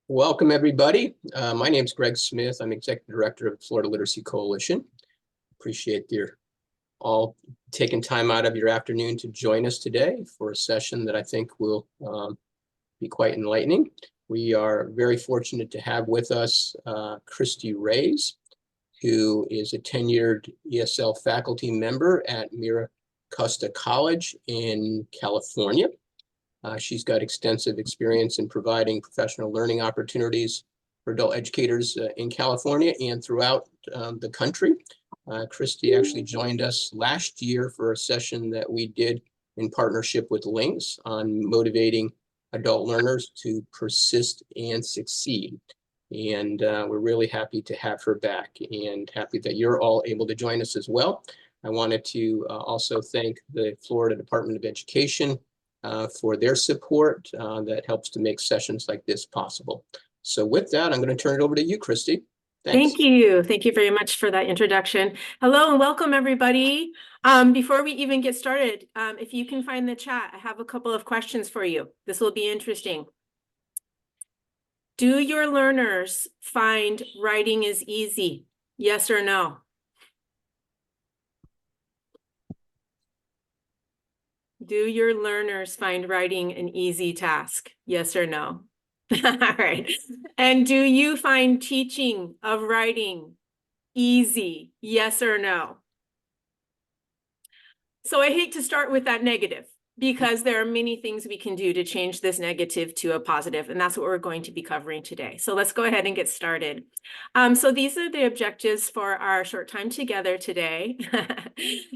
Welcome, everybody. My name is Greg Smith. I'm Executive Director of the Florida Literacy Coalition. Appreciate your all taking time out of your afternoon to join us today for a session that I think will be quite enlightening. We are very fortunate to have with us Kristi Reyes, who is a tenured ESL faculty member at MiraCosta College in California. She's got extensive experience in providing professional learning opportunities for adult educators in California and throughout the country. Kristi actually joined us last year for a session that we did in partnership with Links on motivating adult learners to persist and succeed. And we're really happy to have her back and happy that you're all able to join us as well. I wanted to also thank the Florida Department of Education for their support that helps to make sessions like this possible. So with that, I'm going to turn it over to you, Kristi. Thanks. Thank you. Thank you very much for that introduction. Hello and welcome, everybody. Before we even get started, if you can find the chat, I have a couple of questions for you. This will be interesting. Do your learners find writing is easy? Yes or no? Do your learners find writing an easy task? Yes or no? All right. And do you find teaching of writing easy? Yes or no? So I hate to start with that negative, because there are many things we can do to change this negative to a positive, and that's what we're going to be covering today. So let's go ahead and get started. So these are the objectives for our short time together today,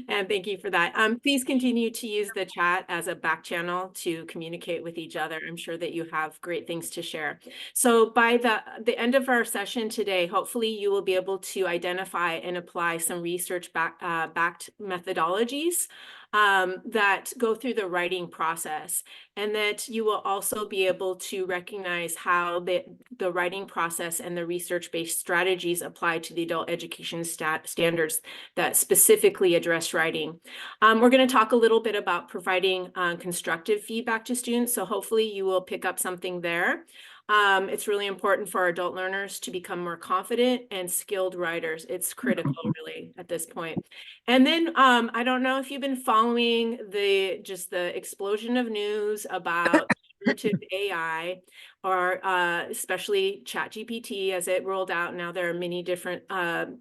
and thank you for that. Please continue to use the chat as a back channel to communicate with each other. I'm sure that you have great things to share. So by the end of our session today, hopefully you will be able to identify and apply some research backed methodologies that go through the writing process, and that you will also be able to recognize how the writing process and the research-based strategies apply to the adult education standards that specifically address writing. We're going to talk a little bit about providing constructive feedback to students, so hopefully you will pick up something there. It's really important for our adult learners to become more confident and skilled writers. It's critical, really, at this point. And then I don't know if you've been following the explosion of news about generative AI, or especially ChatGPT as it rolled out. Now there are many different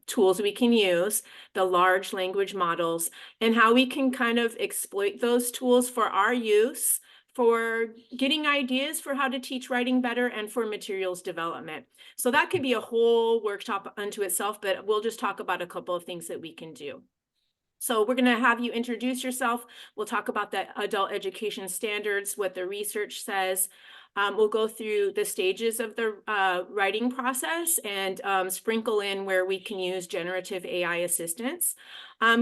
tools we can use, the large language models, and how we can kind of exploit those tools for our use, for getting ideas for how to teach writing better, and for materials development. So that could be a whole workshop unto itself, but we'll just talk about a couple of things that we can do. So we're going to have you introduce yourself. We'll talk about the adult education standards, what the research says. We'll go through the stages of the writing process and sprinkle in where we can use generative AI assistance.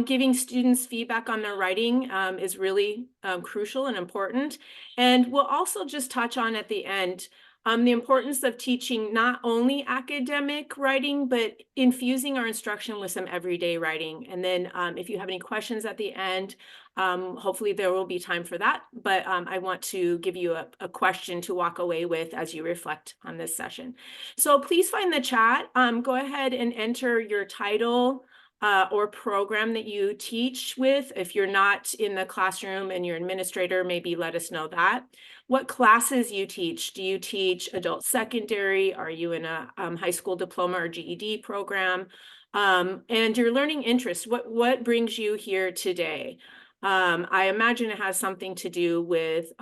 Giving students feedback on their writing is really crucial and important. And we'll also just touch on at the end the importance of teaching not only academic writing, but infusing our instruction with some everyday writing. And then if you have any questions at the end, hopefully there will be time for that. But I want to give you a question to walk away with as you reflect on this session. So please find the chat. Go ahead and enter your title or program that you teach with. If you're not in the classroom and your administrator, maybe let us know that. What classes you teach. Do you teach adult secondary? Are you in a high school diploma or GED program? And your learning interest, what brings you here today? I imagine it has something to do with,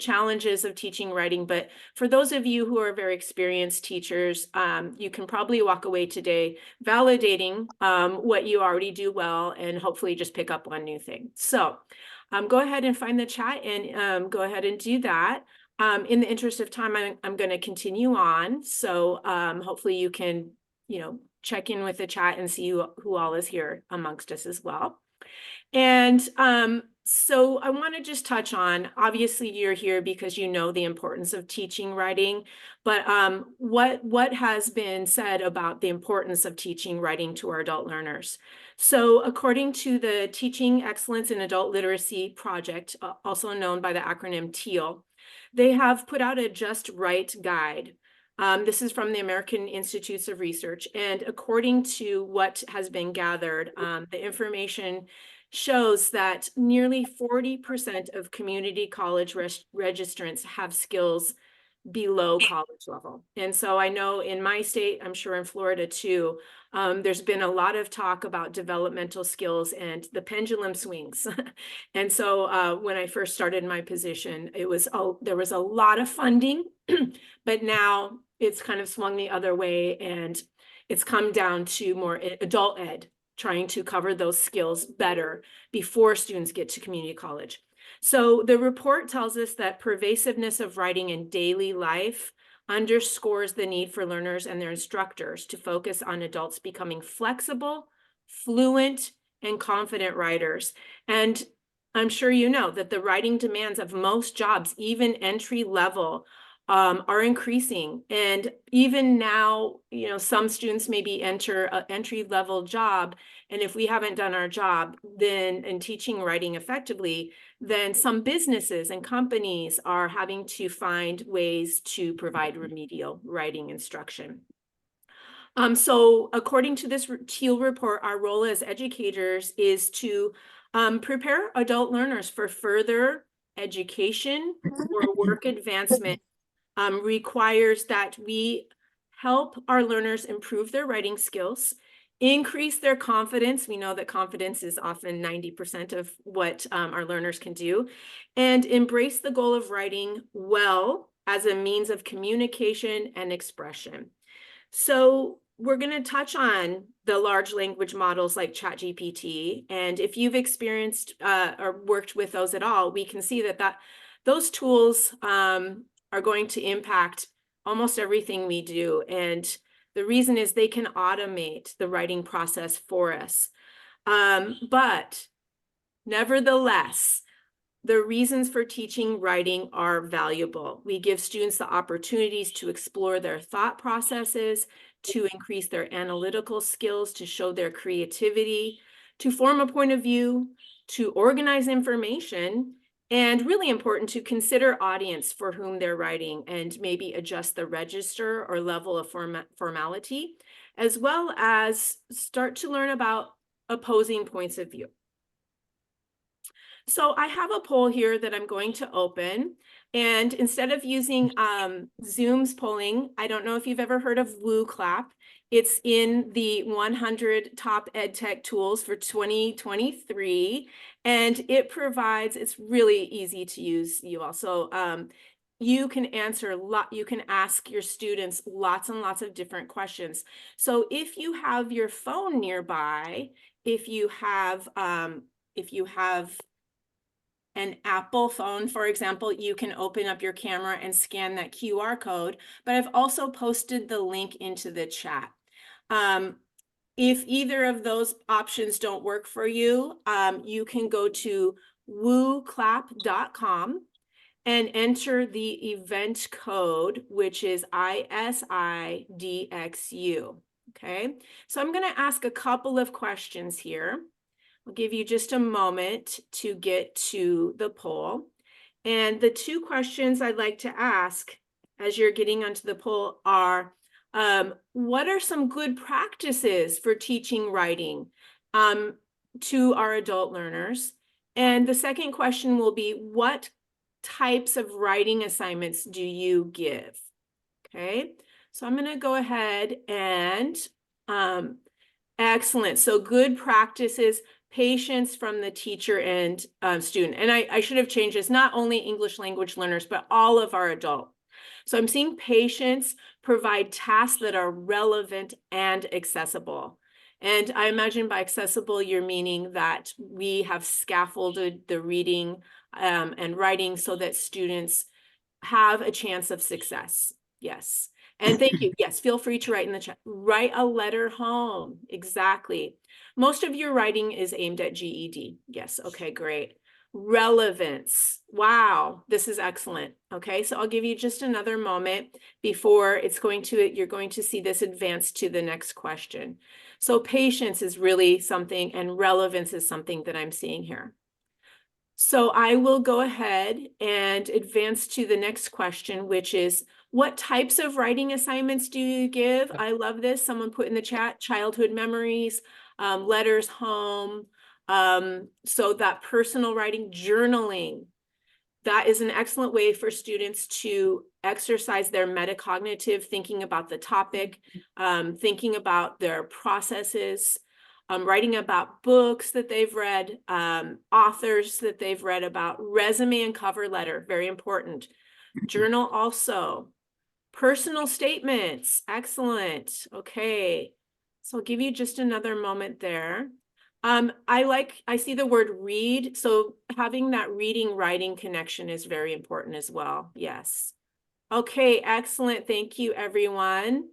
challenges of teaching writing. But for those of you who are very experienced teachers, you can probably walk away today validating what you already do well, and hopefully just pick up one new thing. So go ahead and find the chat and go ahead and do that. In the interest of time, I'm going to continue on. So hopefully you can, check in with the chat and see who all is here amongst us as well. And so I want to just touch on, obviously you're here because you know the importance of teaching writing, but what has been said about the importance of teaching writing to our adult learners? So according to the Teaching Excellence in Adult Literacy Project, also known by the acronym TEAL, they have put out a Just Right guide This is from the American Institutes of Research. And according to what has been gathered, the information shows that nearly 40% of community college registrants have skills below college level. And so I know in my state, I'm sure in Florida too, there's been a lot of talk about developmental skills and the pendulum swings. And so when I first started my position, there was a lot of funding, but now it's kind of swung the other way, and it's come down to more adult ed, trying to cover those skills better before students get to community college. So the report tells us that pervasiveness of writing in daily life underscores the need for learners and their instructors to focus on adults becoming flexible, fluent, and confident writers. And I'm sure you know that the writing demands of most jobs, even entry level, are increasing. And even now, some students maybe enter an entry level job, and if we haven't done our job then in teaching writing effectively, then some businesses and companies are having to find ways to provide remedial writing instruction. So according to this Teal report, our role as educators is to prepare adult learners for further education or work advancement. Requires that we help our learners improve their writing skills, increase their confidence. We know that confidence is often 90% of what our learners can do, and embrace the goal of writing well as a means of communication and expression. So we're going to touch on the large language models like ChatGPT. And if you've experienced or worked with those at all, we can see that those tools are going to impact almost everything we do. And the reason is they can automate the writing process for us. But nevertheless, the reasons for teaching writing are valuable. We give students the opportunities to explore their thought processes, to increase their analytical skills, to show their creativity, to form a point of view, to organize information, and really important to consider audience for whom they're writing and maybe adjust the register or level of formality, as well as start to learn about opposing points of view. So I have a poll here that I'm going to open, and instead of using Zoom's polling, I don't know if you've ever heard of WooClap. It's in the 100 top EdTech tools for 2023, and it's really easy to use, you all. So you can you can ask your students lots and lots of different questions. So if you have your phone nearby, if you have an Apple phone, for example, you can open up your camera and scan that QR code, but I've also posted the link into the chat. If either of those options don't work for you, you can go to wooclap.com and enter the event code, which is ISIDXU. Okay, so I'm going to ask a couple of questions here. I'll give you just a moment to get to the poll. And the two questions I'd like to ask as you're getting onto the poll are, what are some good practices for teaching writing to our adult learners? And the second question will be, what types of writing assignments do you give? Okay, so I'm going to go ahead and excellent. So good practices, patience from the teacher and student. And I should have changed this, not only English language learners, but all of our adult. So I'm seeing patience, provide tasks that are relevant and accessible. And I imagine by accessible, you're meaning that we have scaffolded the reading and writing so that students have a chance of success. Yes. And thank you. Yes, feel free to write in the chat. Write a letter home. Exactly. Most of your writing is aimed at GED. Yes. Okay, great. Relevance. Wow, this is excellent. Okay, so I'll give you just another moment before you're going to see this advance to the next question. So patience is really something, and relevance is something that I'm seeing here. So I will go ahead and advance to the next question, which is, What types of writing assignments do you give? I love this. Someone put in the chat, childhood memories, letters home. So that personal writing, journaling, that is an excellent way for students to exercise their metacognitive thinking about the topic, thinking about their processes, writing about books that they've read, authors that they've read about, resume and cover letter, very important. Journal also. Personal statements, excellent. Okay, so I'll give you just another moment there. I see the word read, so having that reading writing connection is very important as well. Yes. Okay, excellent. Thank you, everyone.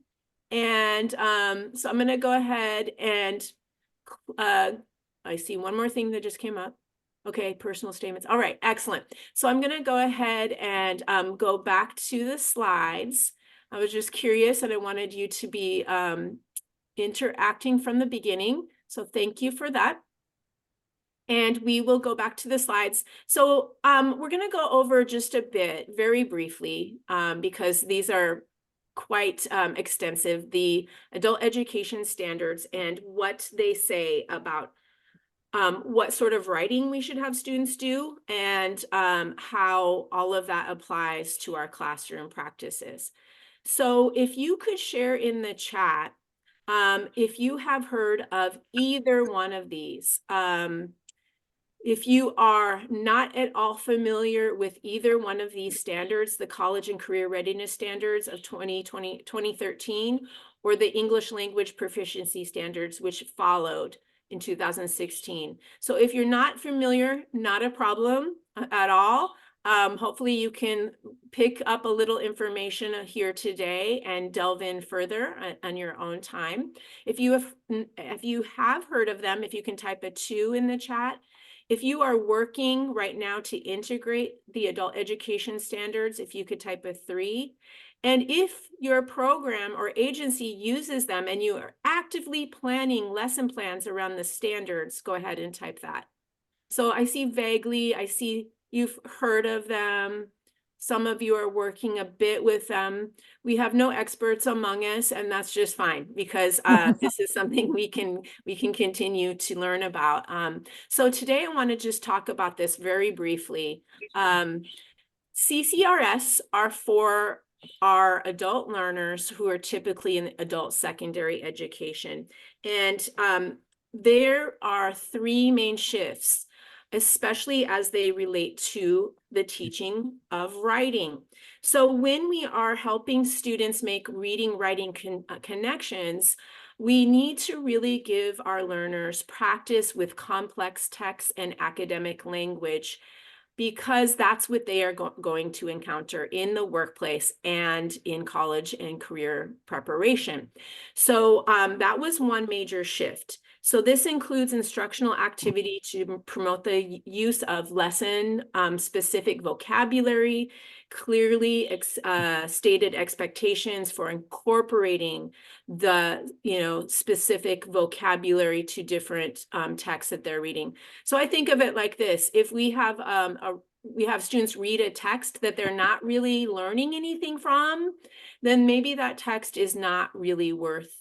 And so I'm going to go ahead and I see one more thing that just came up. Okay, personal statements. All right, excellent. So I'm going to go ahead and go back to the slides. I was just curious and I wanted you to be interacting from the beginning. So thank you for that. And we will go back to the slides. So we're going to go over just a bit, very briefly, because these are quite extensive, the adult education standards and what they say about what sort of writing we should have students do and how all of that applies to our classroom practices. So if you could share in the chat, if you have heard of either one of these, if you are not at all familiar with either one of these standards, the College and Career Readiness Standards of 2013, or the English Language Proficiency Standards, which followed in 2016. So if you're not familiar, not a problem at all. Hopefully you can pick up a little information here today and delve in further on your own time. If you have heard of them, if you can type a 2 in the chat. If you are working right now to integrate the adult education standards, if you could type a 3. And if your program or agency uses them and you are actively planning lesson plans around the standards, go ahead and type that. So I see vaguely, I see you've heard of them. Some of you are working a bit with them. We have no experts among us, and that's just fine because this is something we can continue to learn about. So today I want to just talk about this very briefly. CCRS are for our adult learners who are typically in adult secondary education. And there are 3 main shifts, especially as they relate to the teaching of writing. So when we are helping students make reading, writing connections, we need to really give our learners practice with complex text and academic language, because that's what they are going to encounter in the workplace and in college and career preparation. So that was one major shift. So this includes instructional activity to promote the use of lesson specific vocabulary, clearly stated expectations for incorporating the specific vocabulary to different texts that they're reading. So I think of it like this: if we have students read a text that they're not really learning anything from, then maybe that text is not really worth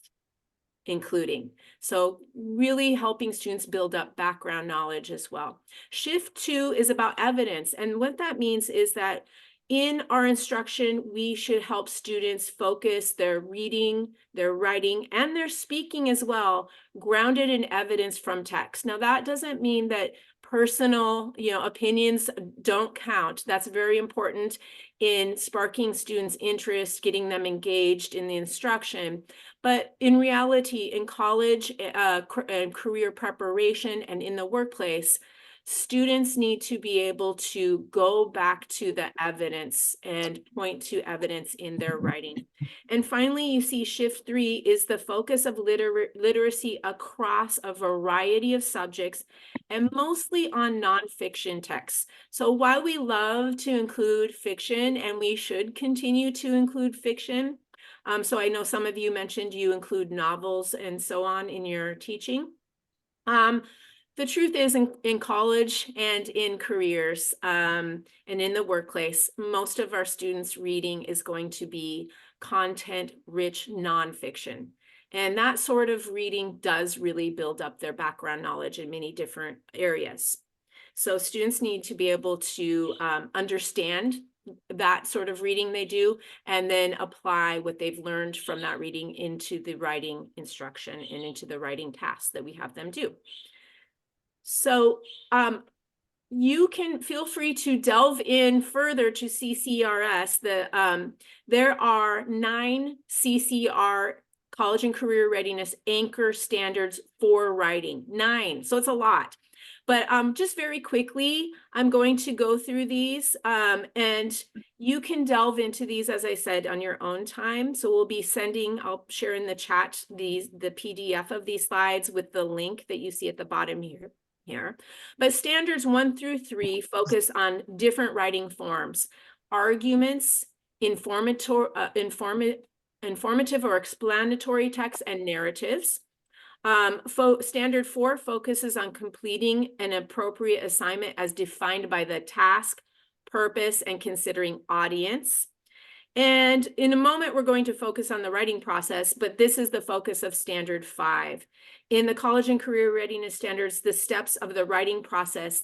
including. So really helping students build up background knowledge as well. Shift 2 is about evidence. And what that means is that in our instruction, we should help students focus their reading, their writing, and their speaking as well, grounded in evidence from text. Now, that doesn't mean that personal, opinions don't count. That's very important in sparking students' interest, getting them engaged in the instruction. But in reality, in college and career preparation and in the workplace, students need to be able to go back to the evidence and point to evidence in their writing. And finally, you see shift 3 is the focus of literacy across a variety of subjects and mostly on nonfiction texts. So while we love to include fiction, and we should continue to include fiction, so I know some of you mentioned you include novels and so on in your teaching. The truth is in college and in careers and in the workplace, most of our students' reading is going to be content-rich nonfiction. And that sort of reading does really build up their background knowledge in many different areas. So students need to be able to understand that sort of reading they do, and then apply what they've learned from that reading into the writing instruction and into the writing tasks that we have them do. So you can feel free to delve in further to CCRS. There are 9 CCR college and career readiness anchor standards for writing. 9, so it's a lot. But just very quickly, I'm going to go through these and you can delve into these, as I said, on your own time. So we'll be sending, I'll share in the chat the PDF of these slides with the link that you see at the bottom here. But standards 1 through 3 focus on different writing forms: arguments, informative or explanatory texts, and narratives. Standard 4 focuses on completing an appropriate assignment as defined by the task, purpose, and considering audience. And in a moment, we're going to focus on the writing process, but this is the focus of Standard 5. In the college and career readiness standards, the steps of the writing process,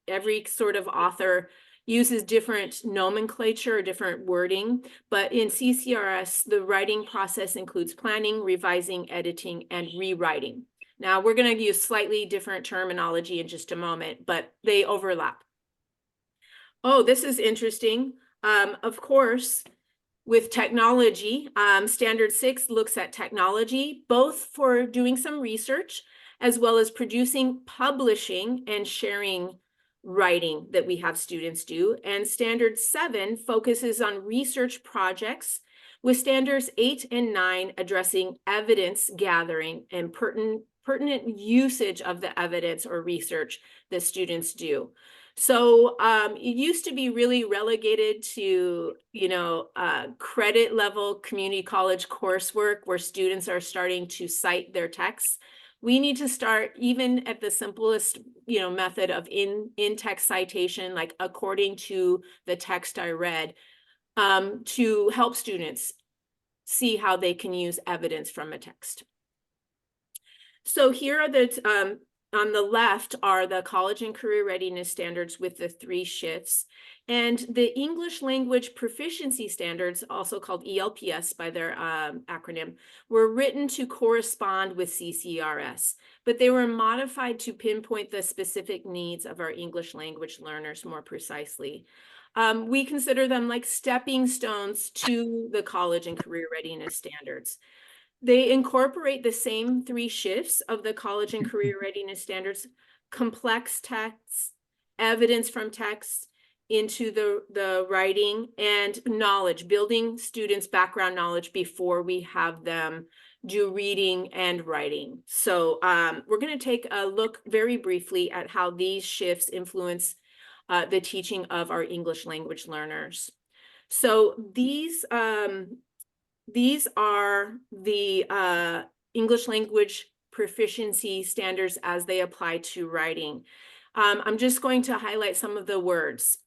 every sort of author uses different nomenclature or different wording, but in CCRS, the writing process includes planning, revising, editing, and rewriting. Now, we're going to use slightly different terminology in just a moment, but they overlap. Oh, this is interesting. Of course, with technology, Standard 6 looks at technology, both for doing some research, as well as producing, publishing, and sharing writing that we have students do. And Standard 7 focuses on research projects, with Standards 8 and 9 addressing evidence gathering and pertinent usage of the evidence or research that students do. So it used to be really relegated to, credit level community college coursework where students are starting to cite their texts. We need to start even at the simplest, method of in-text citation, like according to the text I read, to help students see how they can use evidence from a text. So here are the, on the left are the college and career readiness standards with the 3 shifts. And the English language proficiency standards, also called ELPS by their acronym, were written to correspond with CCRS, but they were modified to pinpoint the specific needs of our English language learners more precisely. We consider them like stepping stones to the college and career readiness standards. They incorporate the same 3 shifts of the college and career readiness standards: complex texts, evidence from texts, into the writing, and knowledge, building students' background knowledge before we have them do reading and writing. So we're going to take a look very briefly at how these shifts influence the teaching of our English language learners. So these are the English language proficiency standards as they apply to writing. I'm just going to highlight some of the words: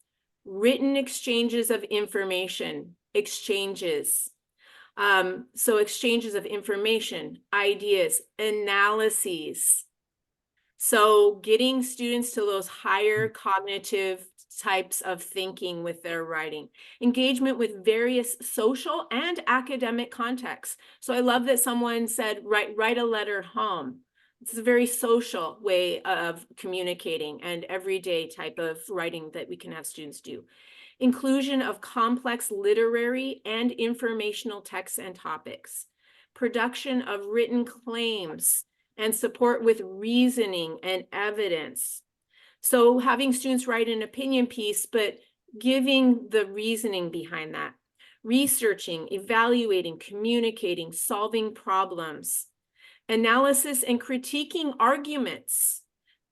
written exchanges of information, exchanges. So exchanges of information, ideas, analyses. So getting students to those higher cognitive types of thinking with their writing. Engagement with various social and academic contexts. So I love that someone said, write a letter home. It's a very social way of communicating and everyday type of writing that we can have students do. Inclusion of complex literary and informational texts and topics. Production of written claims and support with reasoning and evidence. So having students write an opinion piece, but giving the reasoning behind that. Researching, evaluating, communicating, solving problems. Analysis and critiquing arguments.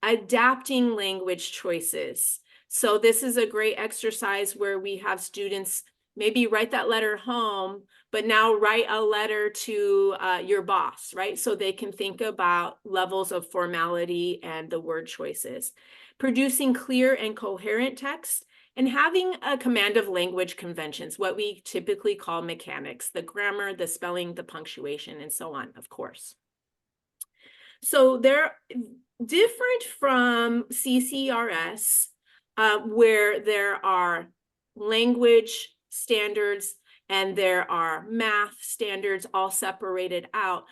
Adapting language choices. So this is a great exercise where we have students maybe write that letter home, but now write a letter to your boss, right? So they can think about levels of formality and the word choices. Producing clear and coherent text, and having a command of language conventions, what we typically call mechanics, the grammar, the spelling, the punctuation, and so on, of course. So they're different from CCRS, where there are language standards and there are math standards all separated out.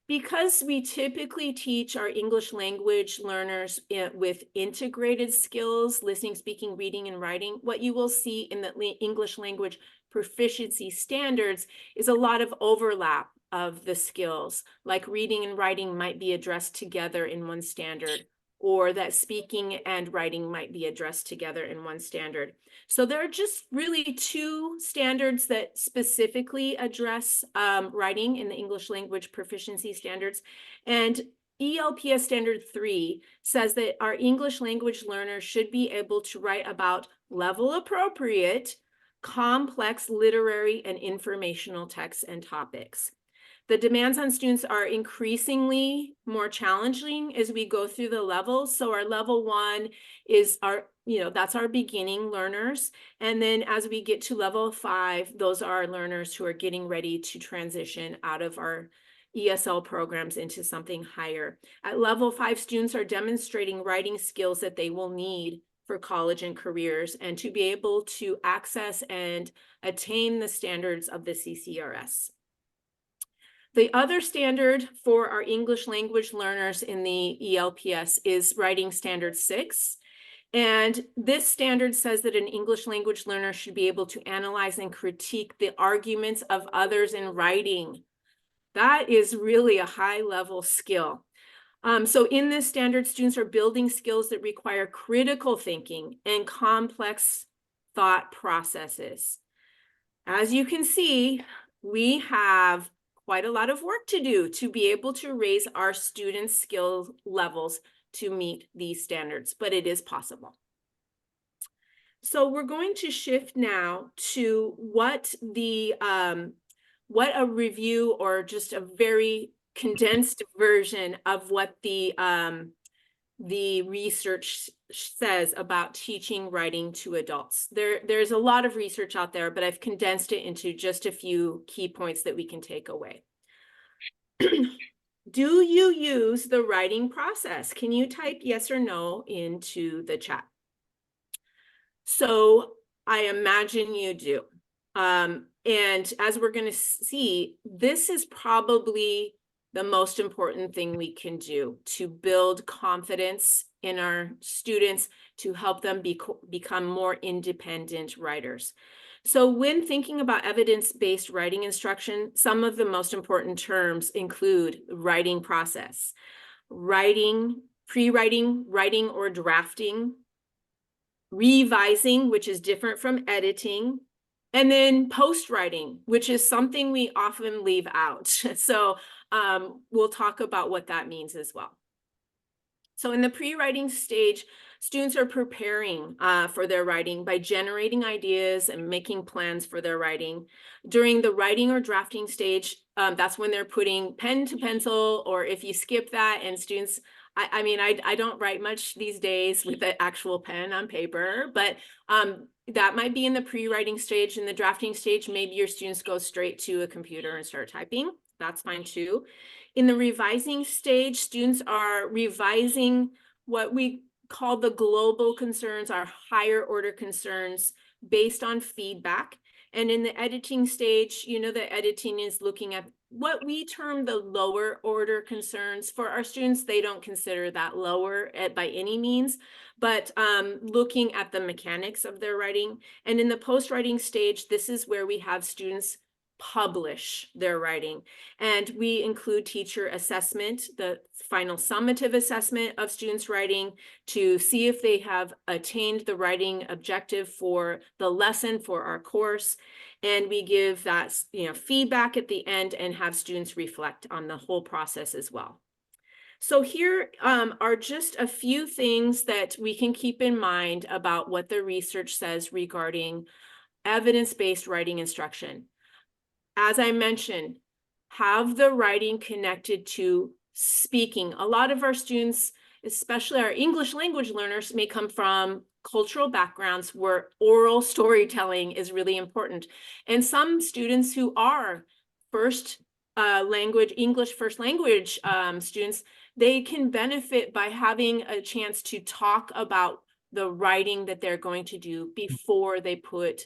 Because we typically teach our English language learners with integrated skills, listening, speaking, reading, and writing, what you will see in the English language proficiency standards is a lot of overlap of the skills, like reading and writing might be addressed together in one standard, or that speaking and writing might be addressed together in one standard. So there are just really two standards that specifically address writing in the English language proficiency standards. And ELPS Standard 3 says that our English language learners should be able to write about level appropriate, complex literary and informational texts and topics. The demands on students are increasingly more challenging as we go through the levels. So our level 1 is our, that's our beginning learners. And then as we get to level 5, those are our learners who are getting ready to transition out of our ESL programs into something higher. At level 5, students are demonstrating writing skills that they will need for college and careers, and to be able to access and attain the standards of the CCRS. The other standard for our English language learners in the ELPS is Writing Standard 6. And this standard says that an English language learner should be able to analyze and critique the arguments of others in writing. That is really a high-level skill. So in this standard, students are building skills that require critical thinking and complex thought processes. As you can see, we have quite a lot of work to do to be able to raise our students' skill levels to meet these standards, but it is possible. So we're going to shift now to what a review, or just a very condensed version of what the research says about teaching writing to adults. There's a lot of research out there, but I've condensed it into just a few key points that we can take away. Do you use the writing process? Can you type yes or no into the chat? So I imagine you do. And as we're going to see, this is probably the most important thing we can do to build confidence in our students, to help them become more independent writers. So when thinking about evidence-based writing instruction, some of the most important terms include writing process, writing, pre-writing, writing or drafting, revising, which is different from editing, and then post-writing, which is something we often leave out. So we'll talk about what that means as well. So in the pre-writing stage, students are preparing for their writing by generating ideas and making plans for their writing. During the writing or drafting stage, that's when they're putting pen to pencil, or if you skip that and students, I mean, I don't write much these days with the actual pen on paper, but that might be in the pre-writing stage. In the drafting stage, maybe your students go straight to a computer and start typing. That's fine too. In the revising stage, students are revising what we call the global concerns, our higher order concerns, based on feedback. And in the editing stage, the editing is looking at what we term the lower order concerns. For our students, they don't consider that lower by any means, but looking at the mechanics of their writing. And in the post-writing stage, this is where we have students publish their writing. And we include teacher assessment, the final summative assessment of students' writing, to see if they have attained the writing objective for the lesson for our course. And we give that feedback at the end and have students reflect on the whole process as well. So here are just a few things that we can keep in mind about what the research says regarding evidence-based writing instruction. As I mentioned, have the writing connected to speaking. A lot of our students, especially our English language learners, may come from cultural backgrounds where oral storytelling is really important. And some students who are English first language students, they can benefit by having a chance to talk about the writing that they're going to do before they put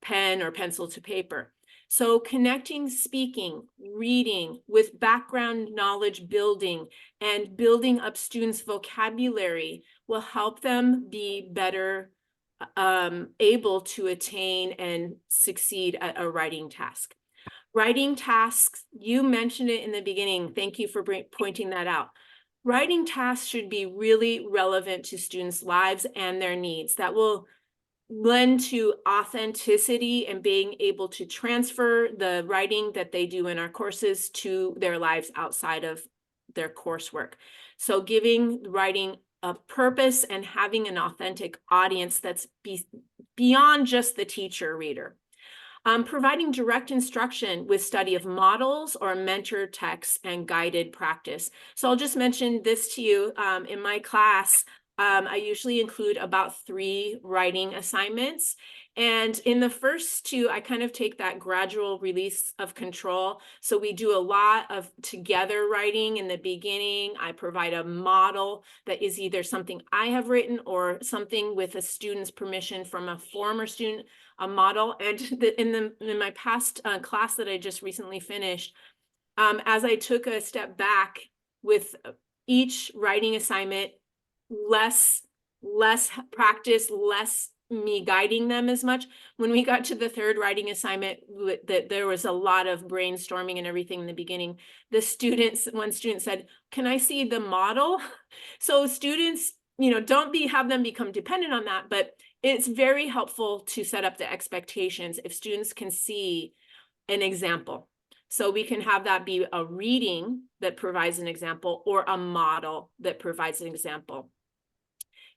pen or pencil to paper. So connecting speaking, reading with background knowledge building and building up students' vocabulary will help them be better able to attain and succeed at a writing task. Writing tasks, you mentioned it in the beginning. Thank you for pointing that out. Writing tasks should be really relevant to students' lives and their needs. That will lend to authenticity and being able to transfer the writing that they do in our courses to their lives outside of their coursework. So giving writing a purpose and having an authentic audience that's beyond just the teacher reader. Providing direct instruction with study of models or mentor texts and guided practice. So I'll just mention this to you. In my class, I usually include about 3 writing assignments. And in the first 2, I kind of take that gradual release of control. So we do a lot of together writing in the beginning. I provide a model that is either something I have written or something with a student's permission from a former student, a model. And in my past class that I just recently finished, as I took a step back with each writing assignment, less practice, less me guiding them as much. When we got to the 3rd writing assignment, that there was a lot of brainstorming and everything in the beginning. One student said, "Can I see the model?" So students, don't have them become dependent on that, but it's very helpful to set up the expectations if students can see an example. So we can have that be a reading that provides an example or a model that provides an example.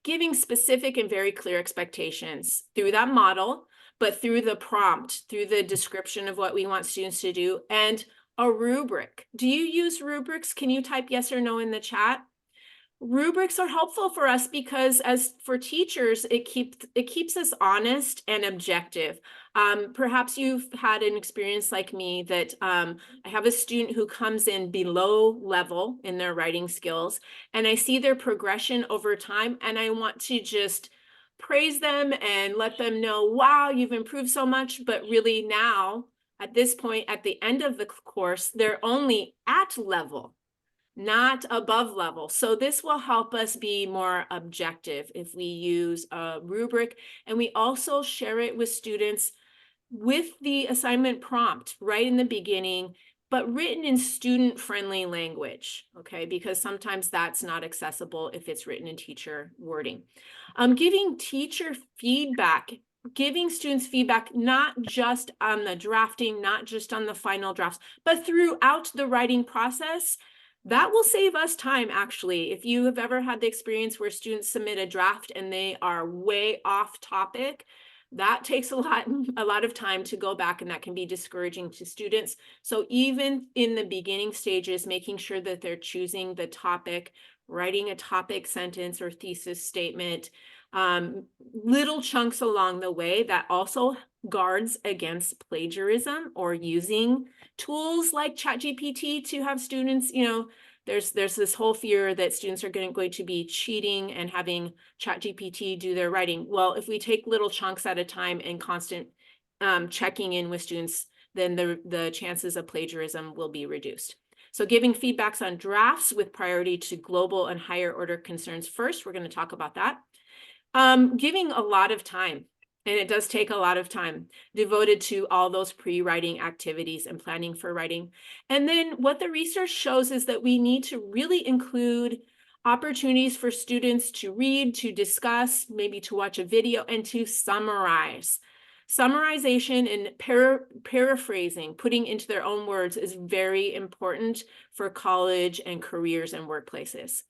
Giving specific and very clear expectations through that model, but through the prompt, through the description of what we want students to do, and a rubric. Do you use rubrics? Can you type yes or no in the chat? Rubrics are helpful for us because as for teachers, it keeps us honest and objective. Perhaps you've had an experience like me that I have a student who comes in below level in their writing skills, and I see their progression over time, and I want to just praise them and let them know, wow, you've improved so much. But really now, at this point, at the end of the course, they're only at level, not above level. So this will help us be more objective if we use a rubric, and we also share it with students with the assignment prompt right in the beginning, but written in student-friendly language, okay? Because sometimes that's not accessible if it's written in teacher wording. Giving teacher feedback, giving students feedback, not just on the drafting, not just on the final drafts, but throughout the writing process. That will save us time, actually. If you have ever had the experience where students submit a draft and they are way off topic, that takes a lot of time to go back, and that can be discouraging to students. So even in the beginning stages, making sure that they're choosing the topic, writing a topic sentence or thesis statement, little chunks along the way, that also guards against plagiarism or using tools like ChatGPT to have students, there's this whole fear that students are going to be cheating and having ChatGPT do their writing. Well, if we take little chunks at a time and constant checking in with students, then the chances of plagiarism will be reduced. So giving feedbacks on drafts with priority to global and higher order concerns first, we're going to talk about that. Giving a lot of time, and it does take a lot of time, devoted to all those pre-writing activities and planning for writing. And then what the research shows is that we need to really include opportunities for students to read, to discuss, maybe to watch a video, and to summarize. Summarization and paraphrasing, putting into their own words, is very important for college and careers and workplaces.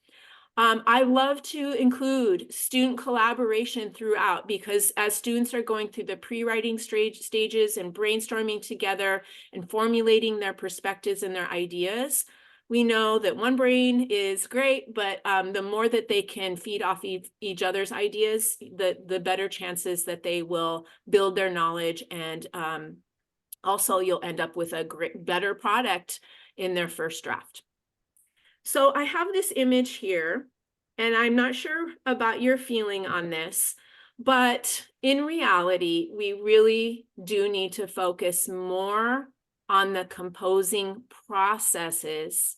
I love to include student collaboration throughout, because as students are going through the pre-writing stages and brainstorming together and formulating their perspectives and their ideas, we know that one brain is great, but the more that they can feed off each other's ideas, the better chances that they will build their knowledge, and also you'll end up with a better product in their first draft. So I have this image here, and I'm not sure about your feeling on this, but in reality, we really do need to focus more on the composing processes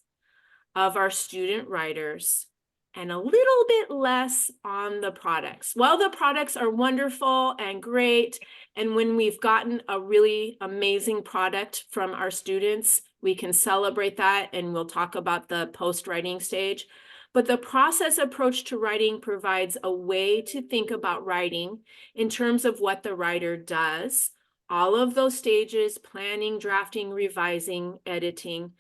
of our student writers and a little bit less on the products. While the products are wonderful and great, and when we've gotten a really amazing product from our students, we can celebrate that, and we'll talk about the post-writing stage. But the process approach to writing provides a way to think about writing in terms of what the writer does, all of those stages: planning, drafting, revising, editing.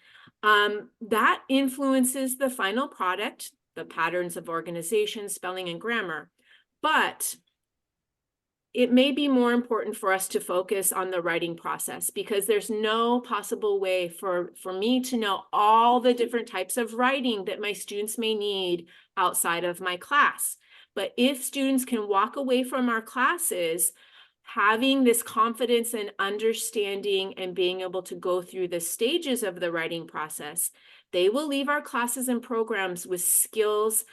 That influences the final product, the patterns of organization, spelling, and grammar. But it may be more important for us to focus on the writing process, because there's no possible way for me to know all the different types of writing that my students may need outside of my class. But if students can walk away from our classes having this confidence and understanding and being able to go through the stages of the writing process, they will leave our classes and programs with skills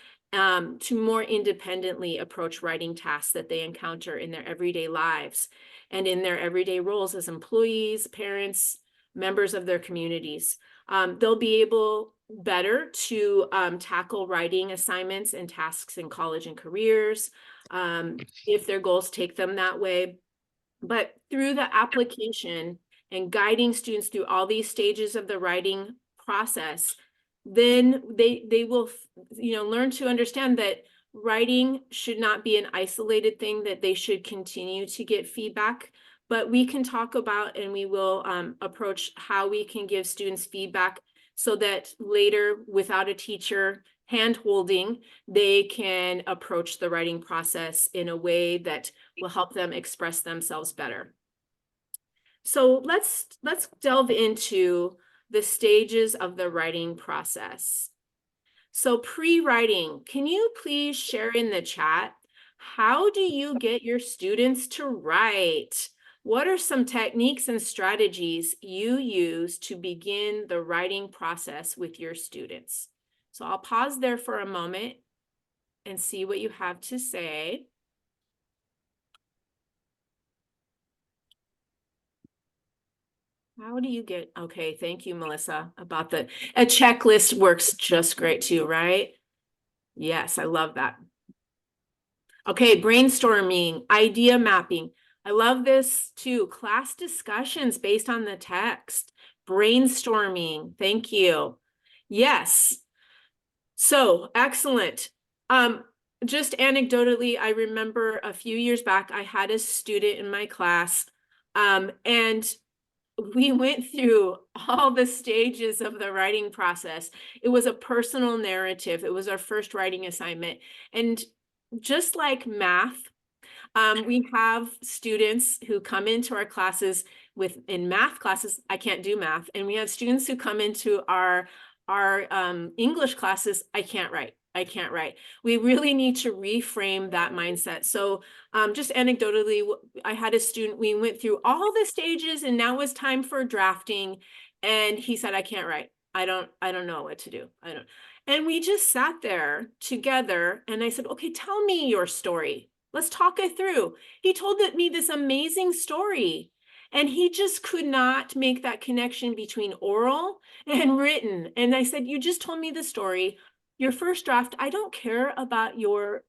to more independently approach writing tasks that they encounter in their everyday lives and in their everyday roles as employees, parents, members of their communities. They'll be able better to tackle writing assignments and tasks in college and careers, if their goals take them that way. But through the application and guiding students through all these stages of the writing process, then they will learn to understand that writing should not be an isolated thing, that they should continue to get feedback. But we can talk about, and we will approach how we can give students feedback so that later, without a teacher hand-holding, they can approach the writing process in a way that will help them express themselves better. So let's delve into the stages of the writing process. So pre-writing, can you please share in the chat, how do you get your students to write? What are some techniques and strategies you use to begin the writing process with your students? So I'll pause there for a moment and see what you have to say. How do you get, okay, thank you, Melissa, about a checklist works just great too, right? Yes, I love that. Okay, brainstorming, idea mapping. I love this too. Class discussions based on the text. Brainstorming, thank you. Yes, so excellent. Just anecdotally, I remember a few years back, I had a student in my class, and we went through all the stages of the writing process. It was a personal narrative. It was our first writing assignment. And just like math, we have students who come into our classes in math classes, I can't do math. And we have students who come into our English classes, I can't write. We really need to reframe that mindset. So just anecdotally, I had a student, we went through all the stages and now it was time for drafting. And he said, I can't write. I don't know what to do. And we just sat there together and I said, okay, tell me your story. Let's talk it through. He told me this amazing story. And he just could not make that connection between oral and written. And I said, you just told me the story. Your first draft, I don't care about your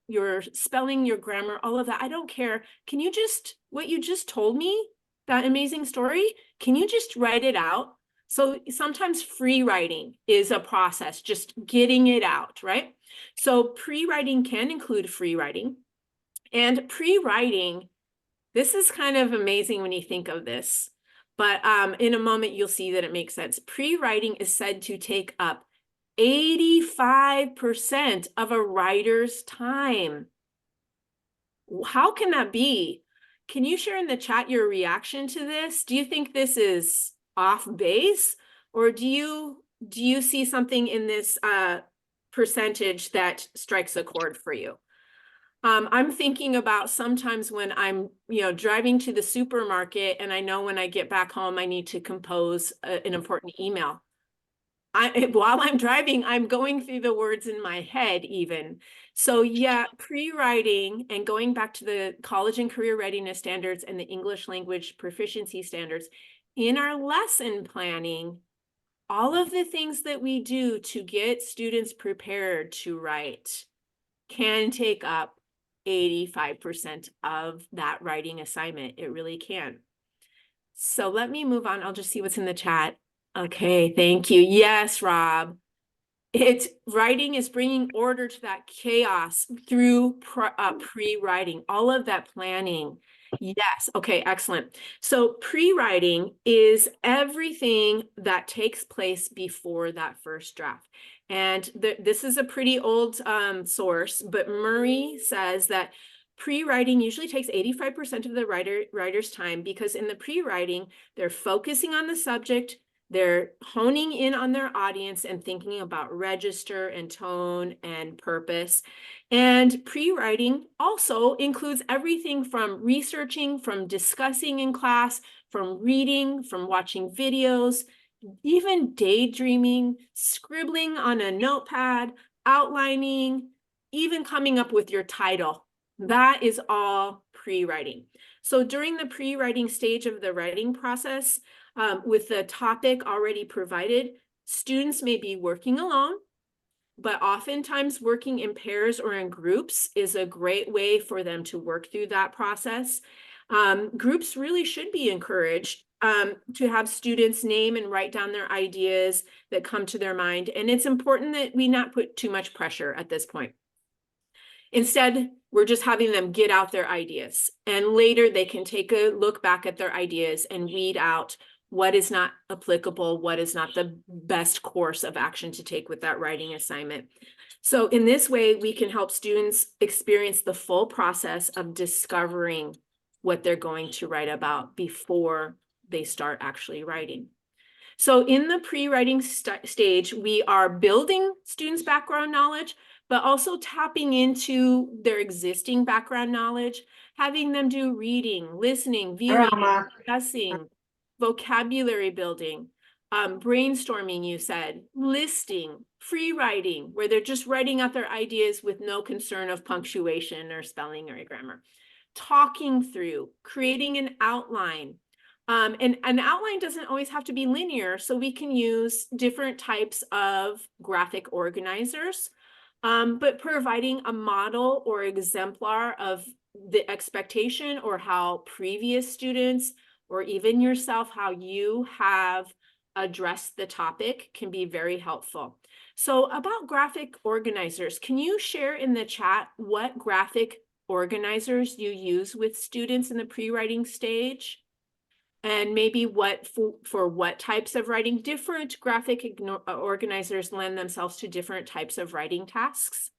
spelling, your grammar, all of that. I don't care. Can you just, what you just told me, that amazing story, can you just write it out? So sometimes free writing is a process, just getting it out, right? So pre-writing can include free writing. And pre-writing, this is kind of amazing when you think of this, but in a moment you'll see that it makes sense. Pre-writing is said to take up 85% of a writer's time. How can that be? Can you share in the chat your reaction to this? Do you think this is off base, or do you see something in this percentage that strikes a chord for you? I'm thinking about sometimes when I'm, driving to the supermarket and I know when I get back home, I need to compose an important email. While I'm driving, I'm going through the words in my head even. So yeah, pre-writing and going back to the college and career readiness standards and the English language proficiency standards in our lesson planning, all of the things that we do to get students prepared to write can take up 85% of that writing assignment. It really can. So let me move on. I'll just see what's in the chat. Okay, thank you. Yes, Rob. Writing is bringing order to that chaos through pre-writing, all of that planning. Yes, okay, excellent. So pre-writing is everything that takes place before that first draft. And this is a pretty old source, but Murray says that pre-writing usually takes 85% of the writer's time, because in the pre-writing, they're focusing on the subject, they're honing in on their audience and thinking about register and tone and purpose. And pre-writing also includes everything from researching, from discussing in class, from reading, from watching videos, even daydreaming, scribbling on a notepad, outlining, even coming up with your title. That is all pre-writing. So during the pre-writing stage of the writing process, with the topic already provided, students may be working alone, but oftentimes working in pairs or in groups is a great way for them to work through that process. Groups really should be encouraged to have students name and write down their ideas that come to their mind. And it's important that we not put too much pressure at this point. Instead, we're just having them get out their ideas, and later they can take a look back at their ideas and weed out what is not applicable, what is not the best course of action to take with that writing assignment. So in this way, we can help students experience the full process of discovering what they're going to write about before they start actually writing. So in the pre-writing stage, we are building students' background knowledge, but also tapping into their existing background knowledge, having them do reading, listening, viewing, discussing, vocabulary building, brainstorming, you said, listing, free writing, where they're just writing out their ideas with no concern of punctuation or spelling or grammar, talking through, creating an outline. And an outline doesn't always have to be linear, so we can use different types of graphic organizers, but providing a model or exemplar of the expectation or how previous students or even yourself, how you have addressed the topic can be very helpful. So about graphic organizers, can you share in the chat what graphic organizers you use with students in the pre-writing stage? And maybe what for what types of writing? Different graphic organizers lend themselves to different types of writing tasks.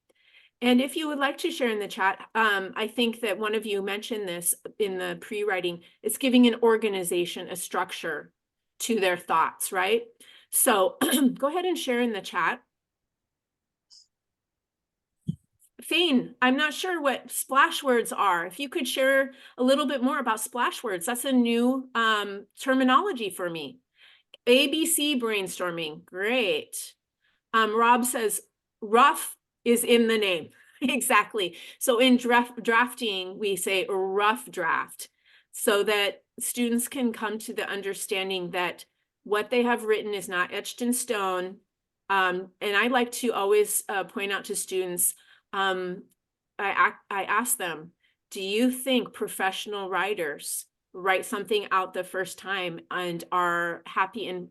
And if you would like to share in the chat, I think that one of you mentioned this in the pre-writing, it's giving an organization, a structure to their thoughts, right? So go ahead and share in the chat. Fane, I'm not sure what splash words are. If you could share a little bit more about splash words, that's a new terminology for me. ABC brainstorming, great. Rob says rough is in the name. Exactly. So in drafting, we say a rough draft so that students can come to the understanding that what they have written is not etched in stone. And I like to always point out to students, I ask them, do you think professional writers write something out the first time and are happy and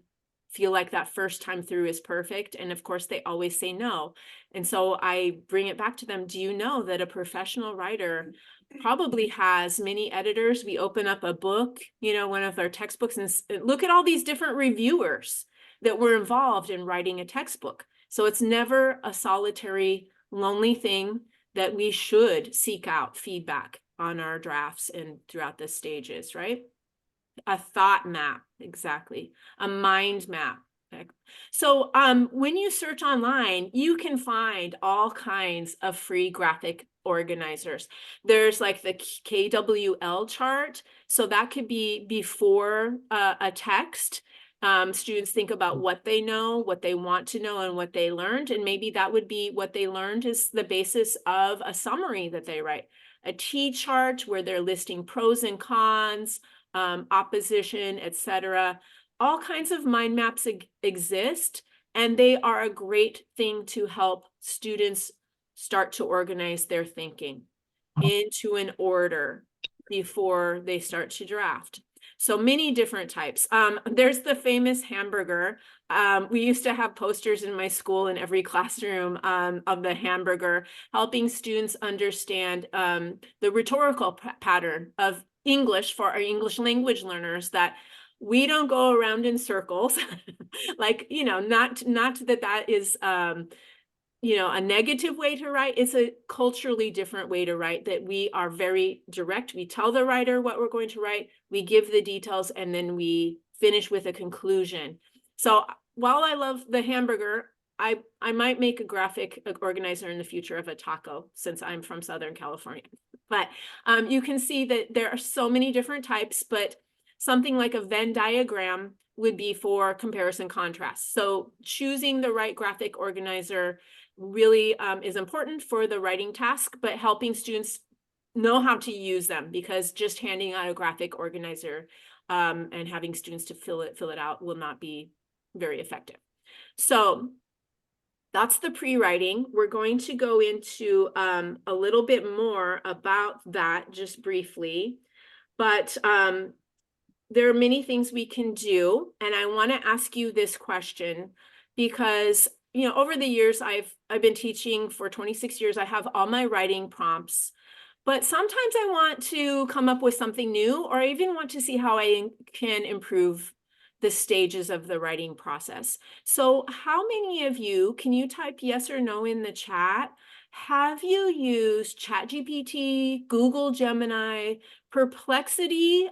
feel like that first time through is perfect? And of course, they always say no. And so I bring it back to them. Do you know that a professional writer probably has many editors? We open up a book, one of our textbooks, and look at all these different reviewers that were involved in writing a textbook. So it's never a solitary, lonely thing that we should seek out feedback on our drafts and throughout the stages, right? A thought map, exactly. A mind map. So when you search online, you can find all kinds of free graphic organizers. There's like the KWL chart. So that could be before a text. Students think about what they know, what they want to know, and what they learned. And maybe that would be what they learned is the basis of a summary that they write. A T chart where they're listing pros and cons, opposition, etc. All kinds of mind maps exist, and they are a great thing to help students start to organize their thinking into an order before they start to draft. So many different types. There's the famous hamburger. We used to have posters in my school in every classroom of the hamburger, helping students understand the rhetorical pattern of English for our English language learners, that we don't go around in circles. Like, not that is a negative way to write. It's a culturally different way to write, that we are very direct. We tell the writer what we're going to write, we give the details, and then we finish with a conclusion. So while I love the hamburger, I might make a graphic organizer in the future of a taco, since I'm from Southern California. But you can see that there are so many different types, but something like a Venn diagram would be for comparison contrast. So choosing the right graphic organizer really is important for the writing task, but helping students know how to use them, because just handing out a graphic organizer and having students to fill it out will not be very effective. So that's the pre-writing. We're going to go into a little bit more about that just briefly, but there are many things we can do. And I want to ask you this question because, over the years, I've been teaching for 26 years. I have all my writing prompts, but sometimes I want to come up with something new, or I even want to see how I can improve the stages of the writing process. So how many of you, can you type yes or no in the chat? Have you used ChatGPT, Google Gemini? Perplexity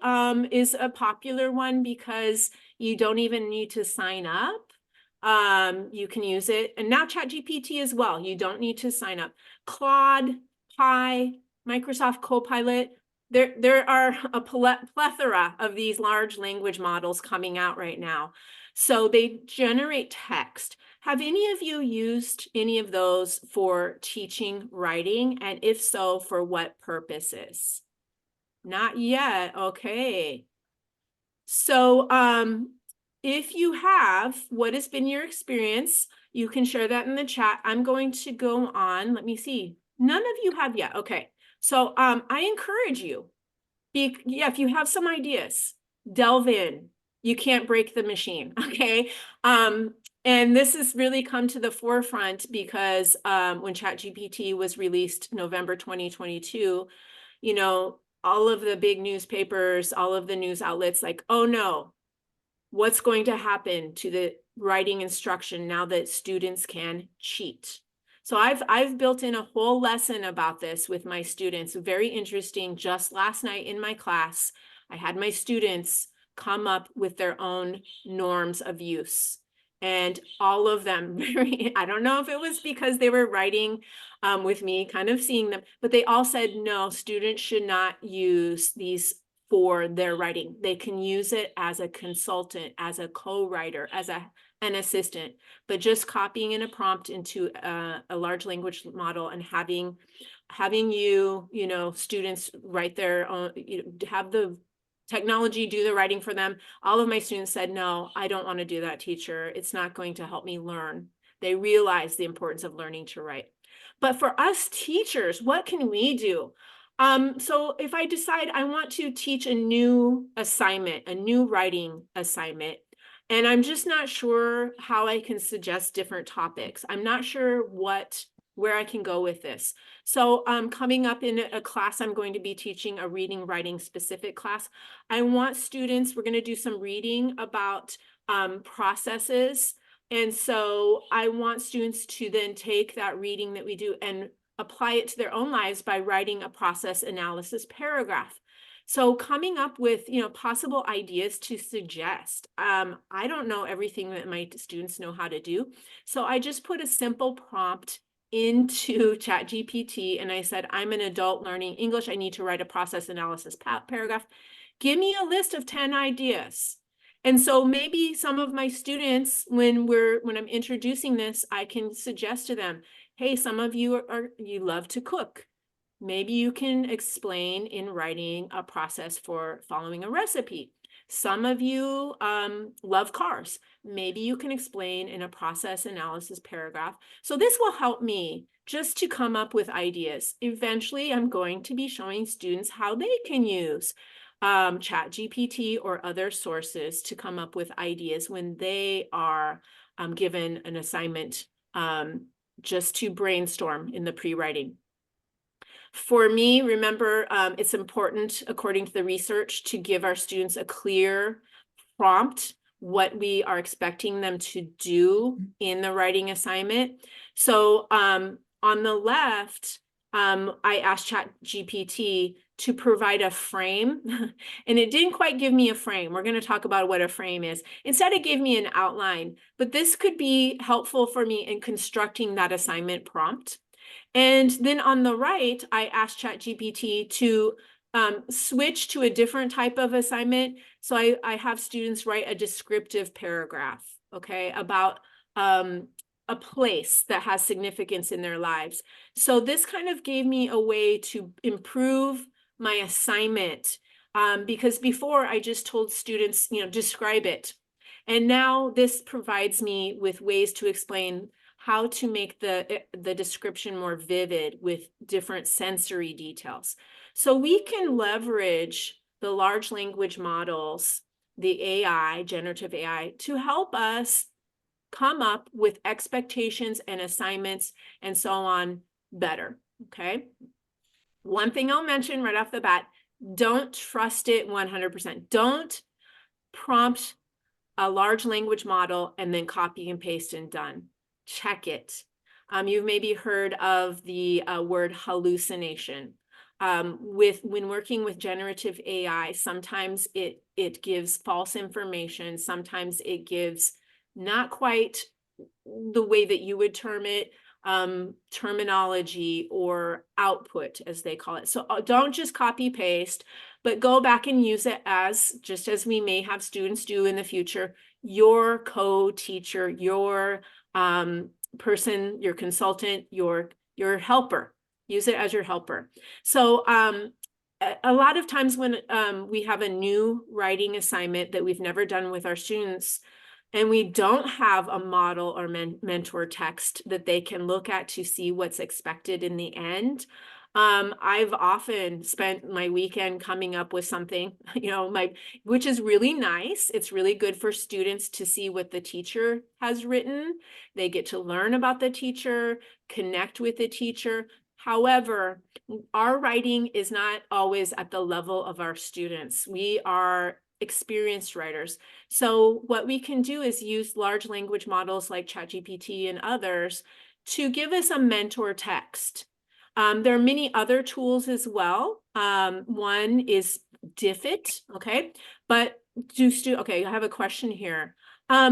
is a popular one because you don't even need to sign up. You can use it. And now ChatGPT as well. You don't need to sign up. Claude, Pi, Microsoft Copilot. There are a plethora of these large language models coming out right now. So they generate text. Have any of you used any of those for teaching writing? And if so, for what purposes? Not yet. Okay. So if you have, what has been your experience? You can share that in the chat. I'm going to go on. Let me see. None of you have yet. Okay. So I encourage you, if you have some ideas, delve in. You can't break the machine, okay? And this has really come to the forefront because when ChatGPT was released November 2022, all of the big newspapers, all of the news outlets, like, oh no, what's going to happen to the writing instruction now that students can cheat? So I've built in a whole lesson about this with my students. Very interesting. Just last night in my class, I had my students come up with their own norms of use. And all of them, I don't know if it was because they were writing with me, kind of seeing them, but they all said, no, students should not use these for their writing. They can use it as a consultant, as a co-writer, as an assistant, but just copying in a prompt into a large language model and having students write their own, have the technology do the writing for them. All of my students said, no, I don't want to do that, teacher. It's not going to help me learn. They realize the importance of learning to write. But for us teachers, what can we do? So if I decide I want to teach a new assignment, a new writing assignment, and I'm just not sure how I can suggest different topics. I'm not sure where I can go with this. So coming up in a class, I'm going to be teaching a reading writing specific class. I want students, we're going to do some reading about processes And so I want students to then take that reading that we do and apply it to their own lives by writing a process analysis paragraph. So coming up with, possible ideas to suggest. I don't know everything that my students know how to do. So I just put a simple prompt into ChatGPT and I said, I'm an adult learning English. I need to write a process analysis paragraph. Give me a list of 10 ideas. And so maybe some of my students, when I'm introducing this, I can suggest to them, hey, some of you you love to cook. Maybe you can explain in writing a process for following a recipe. Some of you love cars. Maybe you can explain in a process analysis paragraph. So this will help me just to come up with ideas. Eventually, I'm going to be showing students how they can use ChatGPT or other sources to come up with ideas when they are given an assignment just to brainstorm in the pre-writing. For me, remember, it's important, according to the research, to give our students a clear prompt, what we are expecting them to do in the writing assignment. So on the left, I asked ChatGPT to provide a frame, and it didn't quite give me a frame. We're going to talk about what a frame is. Instead, it gave me an outline, but this could be helpful for me in constructing that assignment prompt. And then on the right, I asked ChatGPT to switch to a different type of assignment. So I have students write a descriptive paragraph, okay, about a place that has significance in their lives. So this kind of gave me a way to improve my assignment because before I just told students, describe it. And now this provides me with ways to explain how to make the description more vivid with different sensory details. So we can leverage the large language models, the AI, generative AI, to help us come up with expectations and assignments and so on better, okay? One thing I'll mention right off the bat, don't trust it 100%. Don't prompt a large language model and then copy and paste and done. Check it. You've maybe heard of the word hallucination. When working with generative AI, sometimes it gives false information. Sometimes it gives not quite the way that you would term it, terminology or output, as they call it. So don't just copy paste, but go back and use it as, just as we may have students do in the future, your co-teacher, your person, your consultant, your helper. Use it as your helper. So a lot of times when we have a new writing assignment that we've never done with our students, and we don't have a model or mentor text that they can look at to see what's expected in the end, I've often spent my weekend coming up with something, which is really nice. It's really good for students to see what the teacher has written. They get to learn about the teacher, connect with the teacher. However, our writing is not always at the level of our students. We are experienced writers. So what we can do is use large language models like ChatGPT and others to give us a mentor text. There are many other tools as well. One is DIFIT, okay? But okay, I have a question here.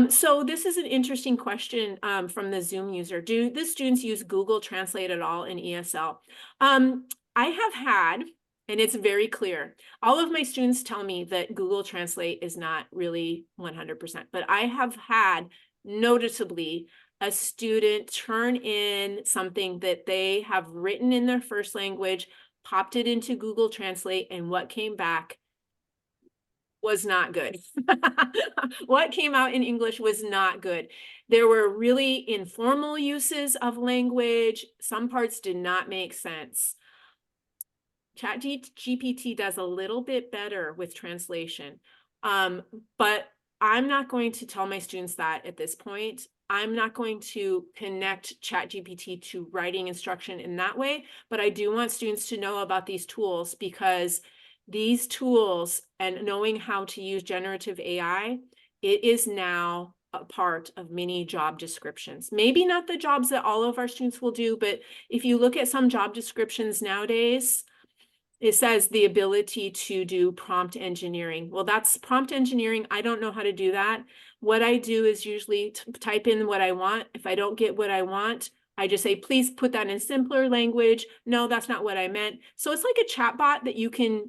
So this is an interesting question from the Zoom user. Do the students use Google Translate at all in ESL? I have had, and it's very clear, all of my students tell me that Google Translate is not really 100%, but I have had noticeably a student turn in something that they have written in their first language, popped it into Google Translate, and what came back was not good. What came out in English was not good. There were really informal uses of language. Some parts did not make sense. ChatGPT does a little bit better with translation, but I'm not going to tell my students that at this point. I'm not going to connect ChatGPT to writing instruction in that way, but I do want students to know about these tools because these tools and knowing how to use generative AI, it is now a part of many job descriptions. Maybe not the jobs that all of our students will do, but if you look at some job descriptions nowadays, it says the ability to do prompt engineering. Well, that's prompt engineering. I don't know how to do that. What I do is usually type in what I want. If I don't get what I want, I just say, please put that in simpler language. No, that's not what I meant. So it's like a chat bot that you can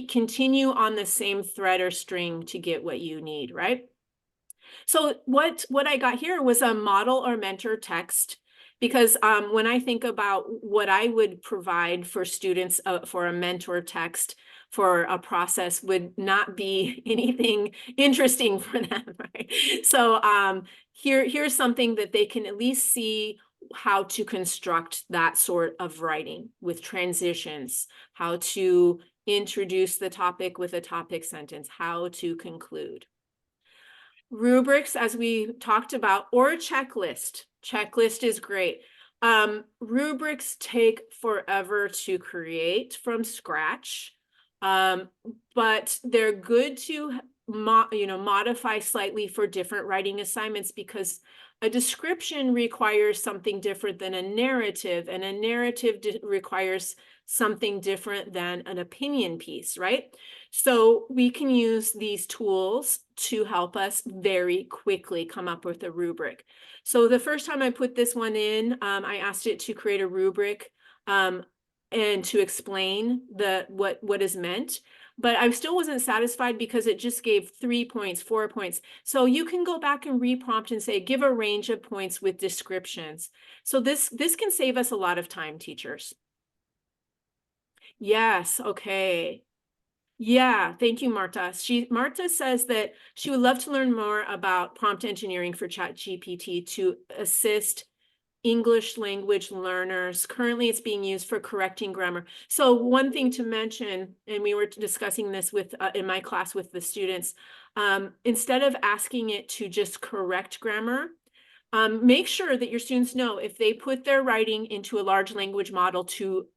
continue on the same thread or string to get what you need, right? So what I got here was a model or mentor text, because when I think about what I would provide for students for a mentor text for a process would not be anything interesting for them, right? So here's something that they can at least see how to construct that sort of writing with transitions, how to introduce the topic with a topic sentence, how to conclude. Rubrics, as we talked about, or a checklist. Checklist is great. Rubrics take forever to create from scratch, but they're good to modify slightly for different writing assignments, because a description requires something different than a narrative, and a narrative requires something different than an opinion piece, right? So we can use these tools to help us very quickly come up with a rubric. So the first time I put this one in, I asked it to create a rubric and to explain what is meant. But I still wasn't satisfied because it just gave 3 points, 4 points. So you can go back and reprompt and say, give a range of points with descriptions. So this can save us a lot of time, teachers. Yes, okay. Yeah, thank you, Marta. Marta says that she would love to learn more about prompt engineering for ChatGPT to assist English language learners. Currently, it's being used for correcting grammar. So one thing to mention, and we were discussing this with in my class with the students, instead of asking it to just correct grammar, make sure that your students know if they put their writing into a large language model to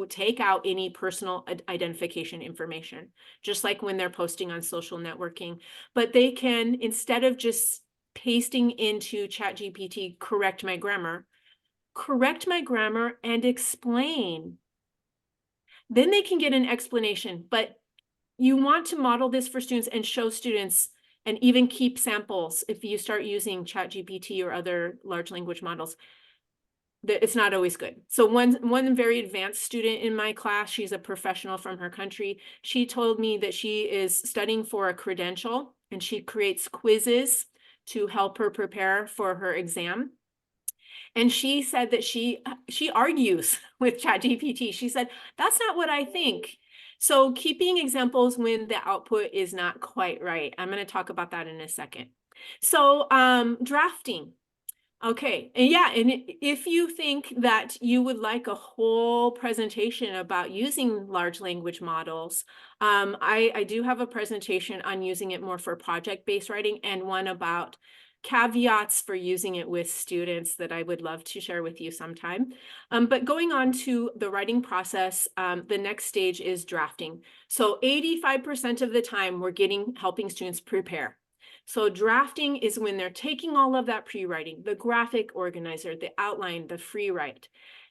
take out any personal identification information, just like when they're posting on social networking. But they can, instead of just pasting into ChatGPT, correct my grammar and explain. Then they can get an explanation. But you want to model this for students and show students, and even keep samples if you start using ChatGPT or other large language models. It's not always good. So one very advanced student in my class, she's a professional from her country. She told me that she is studying for a credential, and she creates quizzes to help her prepare for her exam. And she said that she argues with ChatGPT. She said, that's not what I think. So keeping examples when the output is not quite right. I'm going to talk about that in a second. So drafting. Okay, and yeah, and if you think that you would like a whole presentation about using large language models, I do have a presentation on using it more for project-based writing, and one about caveats for using it with students that I would love to share with you sometime. But going on to the writing process, the next stage is drafting. So 85% of the time we're helping students prepare. So drafting is when they're taking all of that pre-writing, the graphic organizer, the outline, the free write,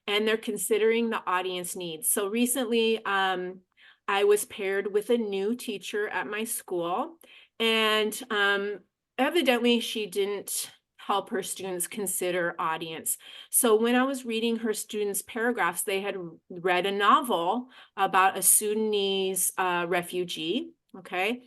and they're considering the audience needs. So recently, I was paired with a new teacher at my school, and evidently she didn't help her students consider audience. So when I was reading her students' paragraphs, they had read a novel about a Sudanese refugee, okay?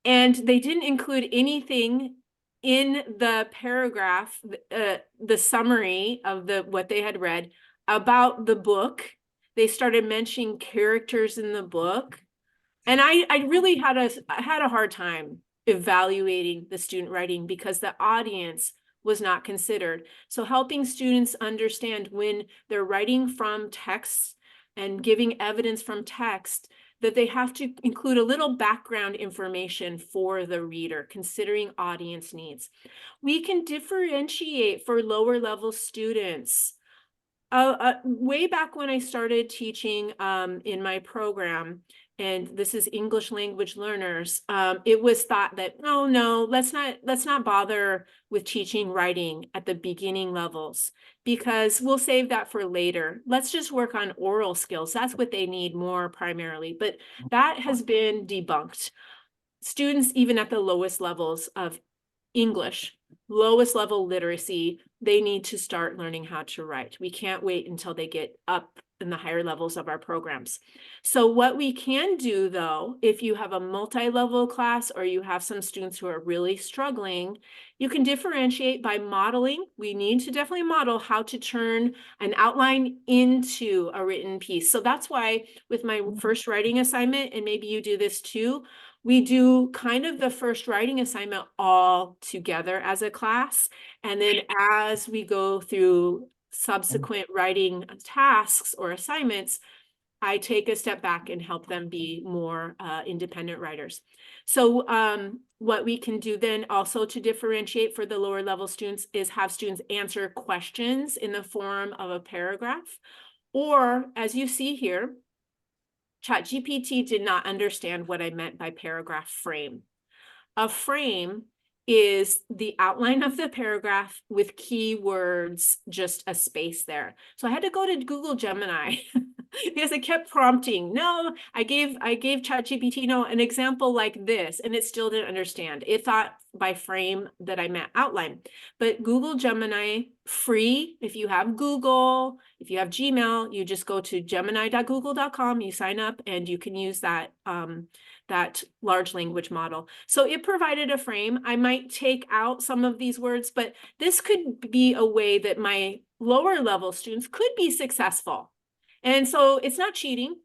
And they didn't include anything in the paragraph, the summary of what they had read about the book. They started mentioning characters in the book. And I really had a hard time evaluating the student writing because the audience was not considered. So helping students understand when they're writing from text and giving evidence from text, that they have to include a little background information for the reader, considering audience needs. We can differentiate for lower level students. Way back when I started teaching in my program, and this is English language learners, it was thought that, oh no, let's not bother with teaching writing at the beginning levels because we'll save that for later. Let's just work on oral skills. That's what they need more primarily. But that has been debunked. Students, even at the lowest levels of English, lowest level literacy, they need to start learning how to write. We can't wait until they get up in the higher levels of our programs. So what we can do though, if you have a multi-level class or you have some students who are really struggling, you can differentiate by modeling. We need to definitely model how to turn an outline into a written piece. So that's why with my first writing assignment, and maybe you do this too, we do kind of the first writing assignment all together as a class. And then as we go through subsequent writing tasks or assignments, I take a step back and help them be more independent writers. So what we can do then also to differentiate for the lower level students is have students answer questions in the form of a paragraph. Or as you see here, ChatGPT did not understand what I meant by paragraph frame. A frame is the outline of the paragraph with keywords, just a space there. So I had to go to Google Gemini because it kept prompting. No, I gave ChatGPT an example like this, and it still didn't understand. It thought by frame that I meant outline. But Google Gemini, free, if you have Google, if you have Gmail, you just go to gemini.google.com, you sign up, and you can use that that large language model. So it provided a frame. I might take out some of these words, but this could be a way that my lower level students could be successful. And so it's not cheating.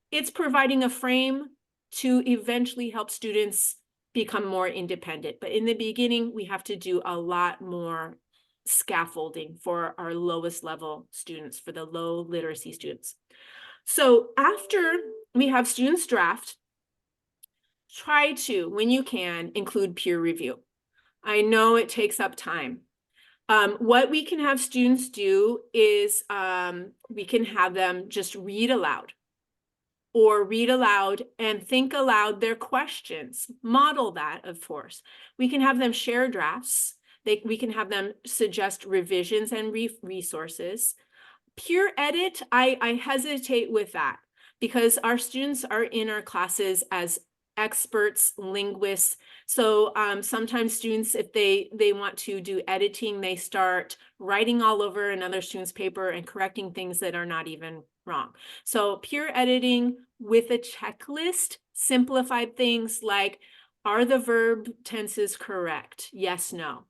It's providing a frame to eventually help students become more independent. But in the beginning, we have to do a lot more scaffolding for our lowest level students, for the low literacy students. So after we have students draft, try to, when you can, include peer review. I know it takes up time. What we can have students do is we can have them just read aloud or read aloud and think aloud their questions. Model that, of course. We can have them share drafts. We can have them suggest revisions and resources. Peer edit, I hesitate with that because our students are in our classes as experts, linguists. So sometimes students, if they want to do editing, they start writing all over another student's paper and correcting things that are not even wrong. So peer editing with a checklist, simplified things like, are the verb tenses correct? Yes, no.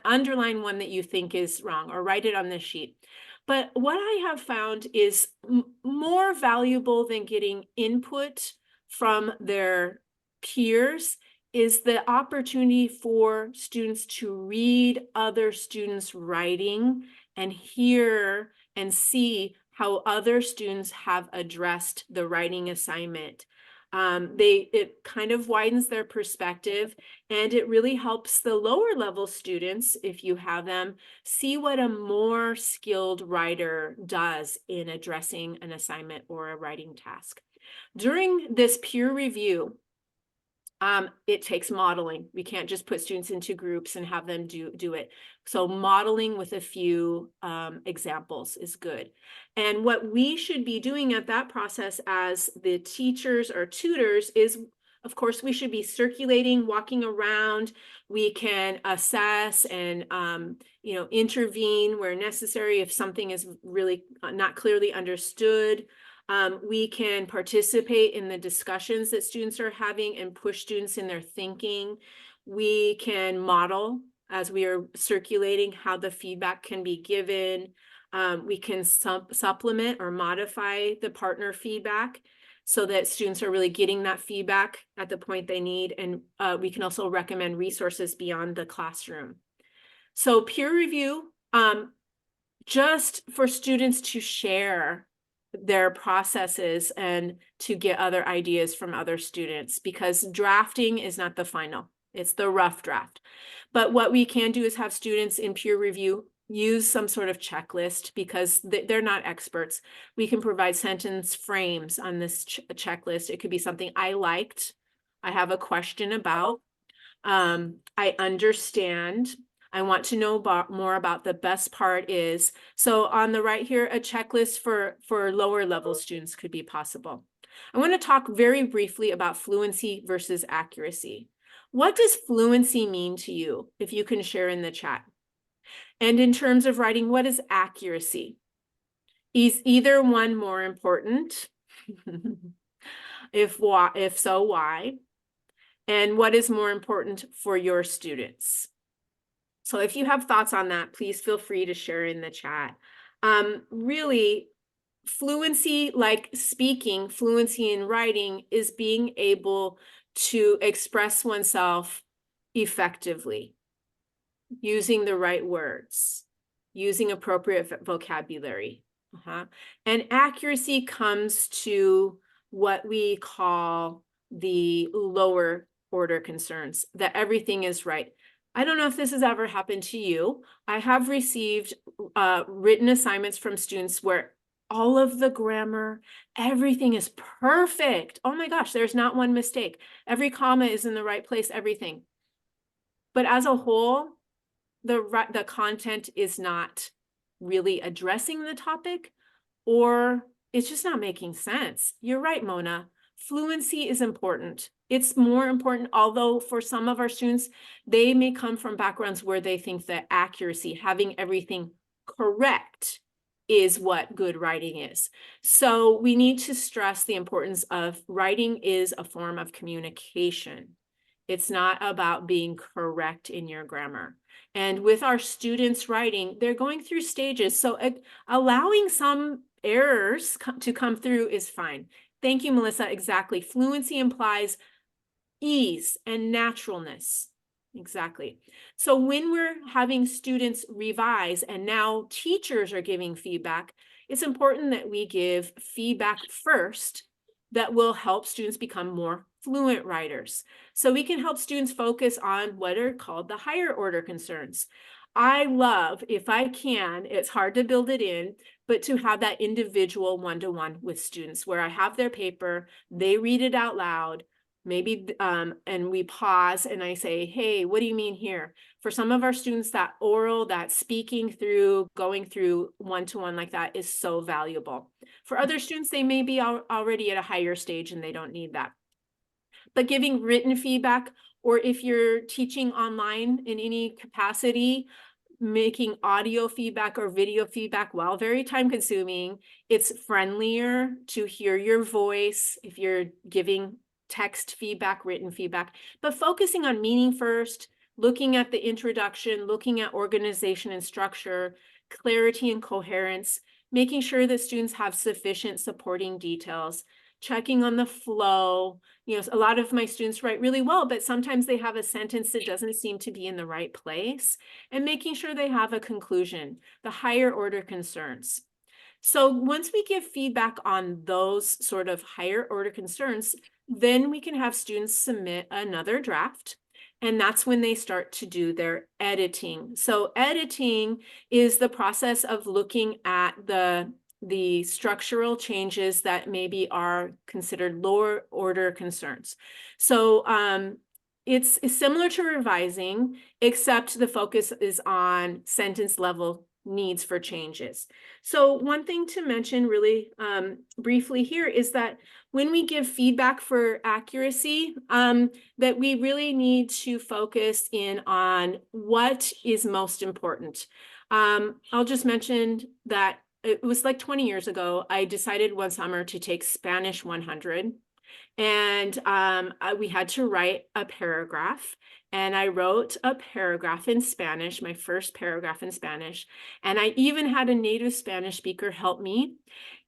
Underline one that you think is wrong or write it on this sheet. But what I have found is more valuable than getting input from their peers is the opportunity for students to read other students' writing and hear and see how other students have addressed the writing assignment. It kind of widens their perspective, and it really helps the lower level students, if you have them, see what a more skilled writer does in addressing an assignment or a writing task. During this peer review, it takes modeling. We can't just put students into groups and have them do it. So modeling with a few examples is good. And what we should be doing at that process as the teachers or tutors is, of course, we should be circulating, walking around. We can assess and intervene where necessary if something is really not clearly understood. We can participate in the discussions that students are having and push students in their thinking. We can model as we are circulating how the feedback can be given. We can supplement or modify the partner feedback so that students are really getting that feedback at the point they need. And we can also recommend resources beyond the classroom. So peer review, just for students to share their processes and to get other ideas from other students, because drafting is not the final, it's the rough draft. But what we can do is have students in peer review use some sort of checklist because they're not experts. We can provide sentence frames on this checklist. It could be something I liked, I have a question about, I understand, I want to know more about, the best part is. So on the right here, a checklist for lower level students could be possible. I want to talk very briefly about fluency versus accuracy. What does fluency mean to you? If you can share in the chat. And in terms of writing, what is accuracy? Is either one more important? If so, why? And what is more important for your students? So if you have thoughts on that, please feel free to share in the chat. Really, fluency, like speaking, fluency in writing is being able to express oneself effectively, using the right words, using appropriate vocabulary. And accuracy comes to what we call the lower order concerns, that everything is right. I don't know if this has ever happened to you. I have received written assignments from students where all of the grammar, everything is perfect. Oh my gosh, there's not one mistake. Every comma is in the right place, everything. But as a whole, the content is not really addressing the topic, or it's just not making sense. You're right, Mona. Fluency is important. It's more important, although for some of our students, they may come from backgrounds where they think that accuracy, having everything correct, is what good writing is. So we need to stress the importance of writing is a form of communication. It's not about being correct in your grammar. And with our students writing, they're going through stages. So allowing some errors to come through is fine. Thank you, Melissa. Exactly. Fluency implies ease and naturalness. Exactly. So when we're having students revise and now teachers are giving feedback, it's important that we give feedback first that will help students become more fluent writers. So we can help students focus on what are called the higher order concerns. I love, if I can, it's hard to build it in, but to have that individual one-to-one with students where I have their paper, they read it out loud, maybe, and we pause and I say, hey, what do you mean here? For some of our students, that oral, that speaking through, going through one-to-one like that is so valuable. For other students, they may be already at a higher stage and they don't need that. But giving written feedback, or if you're teaching online in any capacity, making audio feedback or video feedback, while very time consuming, it's friendlier to hear your voice if you're giving text feedback, written feedback, but focusing on meaning first, looking at the introduction, looking at organization and structure, clarity and coherence, making sure that students have sufficient supporting details, checking on the flow. You know, a lot of my students write really well, but sometimes they have a sentence that doesn't seem to be in the right place, and making sure they have a conclusion, the higher order concerns. So once we give feedback on those sort of higher order concerns, then we can have students submit another draft. And that's when they start to do their editing. So editing is the process of looking at the structural changes that maybe are considered lower order concerns. So it's similar to revising, except the focus is on sentence level needs for changes. So one thing to mention really briefly here is that when we give feedback for accuracy, that we really need to focus in on what is most important. I'll just mention that it was like 20 years ago, I decided one summer to take Spanish 100. And we had to write a paragraph, and I wrote a paragraph in Spanish, my first paragraph in Spanish. And I even had a native Spanish speaker help me.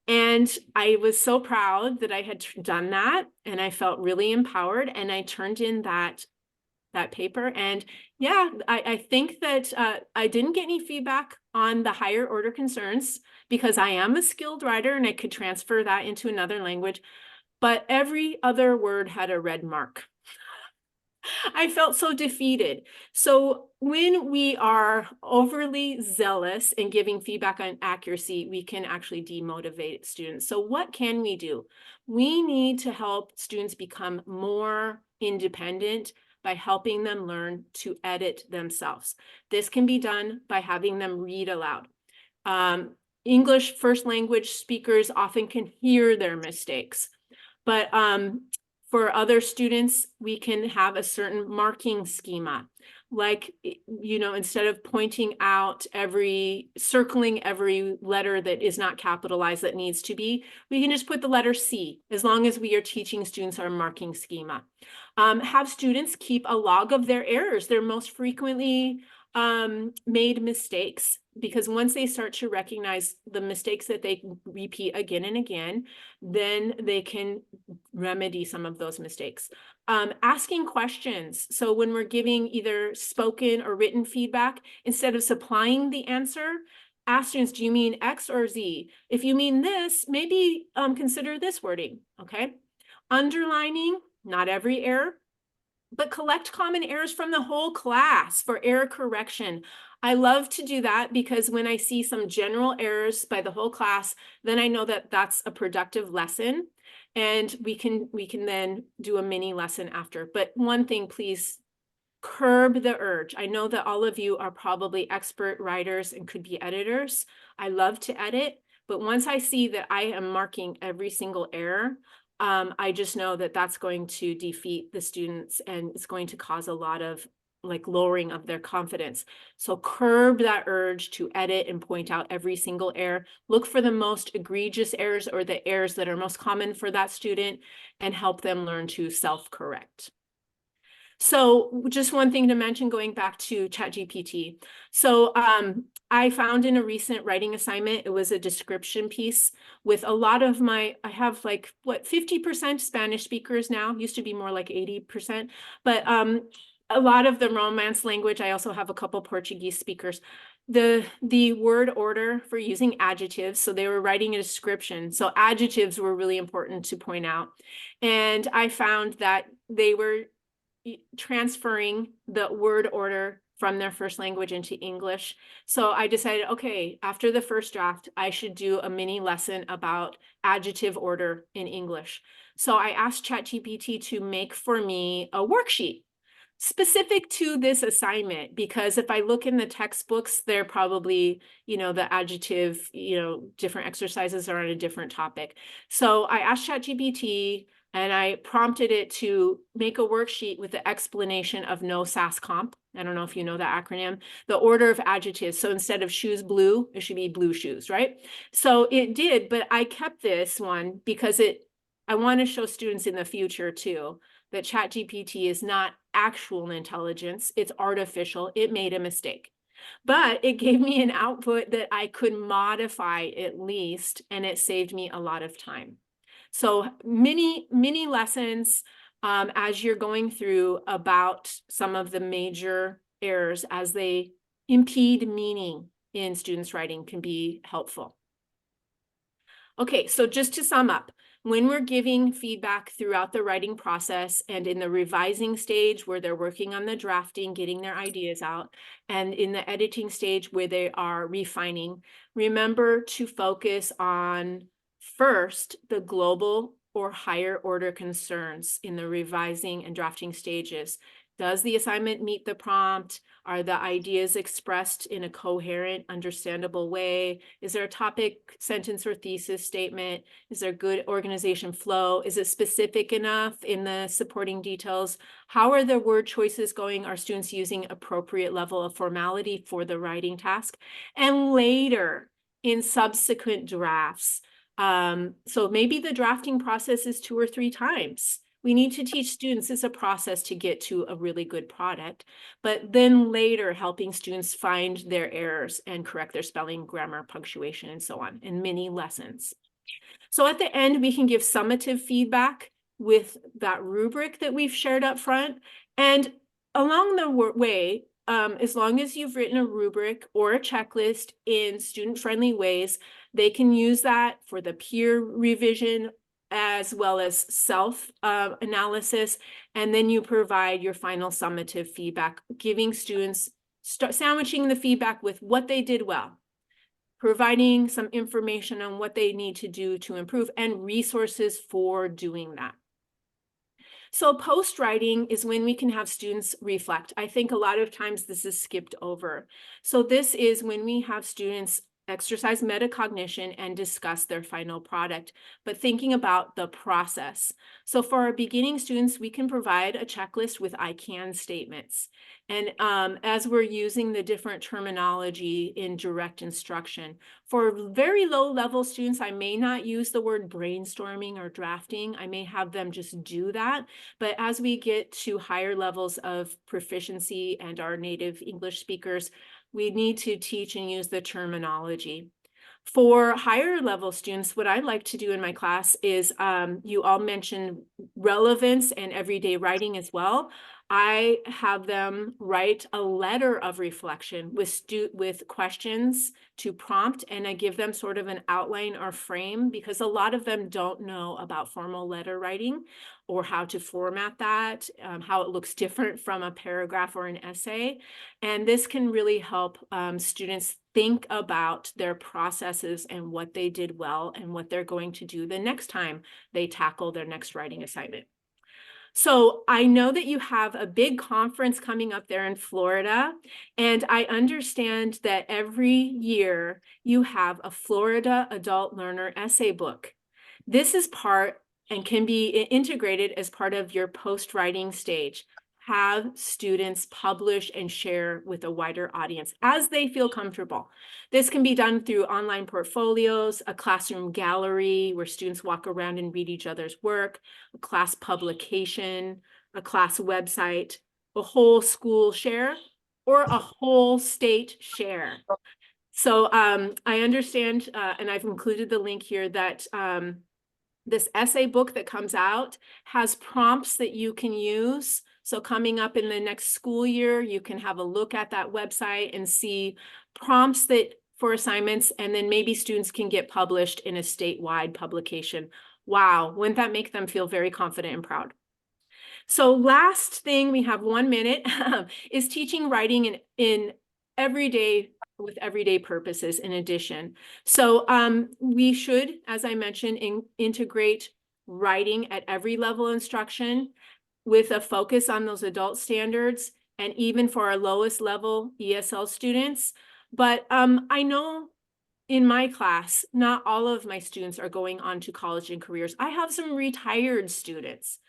And I was so proud that I had done that. And I felt really empowered. And I turned in that paper. And yeah, I think that I didn't get any feedback on the higher order concerns because I am a skilled writer and I could transfer that into another language. But every other word had a red mark. I felt so defeated. So when we are overly zealous in giving feedback on accuracy, we can actually demotivate students. So what can we do? We need to help students become more independent by helping them learn to edit themselves. This can be done by having them read aloud. English first language speakers often can hear their mistakes, but for other students, we can have a certain marking schema. Like, instead of pointing out circling every letter that is not capitalized that needs to be, we can just put the letter C, as long as we are teaching students our marking schema. Have students keep a log of their errors, their most frequently made mistakes, because once they start to recognize the mistakes that they repeat again and again, then they can remedy some of those mistakes. Asking questions. So when we're giving either spoken or written feedback, instead of supplying the answer, ask students, do you mean X or Z? If you mean this, maybe consider this wording, okay? Underlining, not every error, but collect common errors from the whole class for error correction. I love to do that because when I see some general errors by the whole class, then I know that that's a productive lesson, and we can then do a mini lesson after. But one thing, please curb the urge. I know that all of you are probably expert writers and could be editors. I love to edit, but once I see that I am marking every single error, I just know that that's going to defeat the students, and it's going to cause a lot of lowering of their confidence. So curb that urge to edit and point out every single error. Look for the most egregious errors or the errors that are most common for that student and help them learn to self-correct. So just one thing to mention, going back to ChatGPT. So I found in a recent writing assignment, it was a description piece with a lot of I have 50% Spanish speakers now, used to be more like 80%, but a lot of the Romance language, I also have a couple Portuguese speakers. The word order for using adjectives, so they were writing a description. So adjectives were really important to point out. And I found that they were transferring the word order from their first language into English. So I decided, okay, after the first draft, I should do a mini lesson about adjective order in English. So I asked ChatGPT to make for me a worksheet specific to this assignment, because if I look in the textbooks, they're probably, the adjective, different exercises are on a different topic. So I asked ChatGPT, and I prompted it to make a worksheet with the explanation of no SAS comp. I don't know if you know that acronym, the order of adjectives. So instead of shoes blue, it should be blue shoes, right? So it did, but I kept this one because I want to show students in the future too, that ChatGPT is not actual intelligence, it's artificial. It made a mistake. But it gave me an output that I could modify at least, and it saved me a lot of time. So mini lessons as you're going through about some of the major errors as they impede meaning in students' writing can be helpful. Okay, so just to sum up, when we're giving feedback throughout the writing process and in the revising stage where they're working on the drafting, getting their ideas out, and in the editing stage where they are refining, remember to focus on first the global or higher order concerns in the revising and drafting stages. Does the assignment meet the prompt? Are the ideas expressed in a coherent, understandable way? Is there a topic, sentence, or thesis statement? Is there good organization flow? Is it specific enough in the supporting details? How are the word choices going? Are students using appropriate level of formality for the writing task? And later, in subsequent drafts, so maybe the drafting process is 2 or 3 times. We need to teach students it's a process to get to a really good product, but then later helping students find their errors and correct their spelling, grammar, punctuation, and so on in mini lessons. So at the end, we can give summative feedback with that rubric that we've shared up front. And along the way, as long as you've written a rubric or a checklist in student-friendly ways, they can use that for the peer revision as well as self analysis, and then you provide your final summative feedback, giving students, sandwiching the feedback with what they did well, providing some information on what they need to do to improve, and resources for doing that. So post-writing is when we can have students reflect. I think a lot of times this is skipped over. So this is when we have students exercise metacognition and discuss their final product, but thinking about the process. So for our beginning students, we can provide a checklist with I can statements. And as we're using the different terminology in direct instruction, for very low level students, I may not use the word brainstorming or drafting. I may have them just do that. But as we get to higher levels of proficiency and our native English speakers, we need to teach and use the terminology. For higher level students, what I like to do in my class is, you all mentioned relevance and everyday writing as well. I have them write a letter of reflection with questions to prompt, and I give them sort of an outline or frame, because a lot of them don't know about formal letter writing or how to format that, how it looks different from a paragraph or an essay. And this can really help students think about their processes and what they did well and what they're going to do the next time they tackle their next writing assignment. So I know that you have a big conference coming up there in Florida, and I understand that every year you have a Florida Adult Learner essay book. This is part and can be integrated as part of your post-writing stage. Have students publish and share with a wider audience as they feel comfortable. This can be done through online portfolios, a classroom gallery where students walk around and read each other's work, a class publication, a class website, a whole school share, or a whole state share. So I understand, and I've included the link here, that this essay book that comes out has prompts that you can use. So coming up in the next school year, you can have a look at that website and see prompts that for assignments, and then maybe students can get published in a statewide publication. Wow, wouldn't that make them feel very confident and proud? So last thing, we have 1 minute, is teaching writing in everyday, with everyday purposes in addition. So we should, as I mentioned, integrate writing at every level instruction with a focus on those adult standards, and even for our lowest level ESL students. But I know in my class, not all of my students are going on to college and careers. I have some retired students.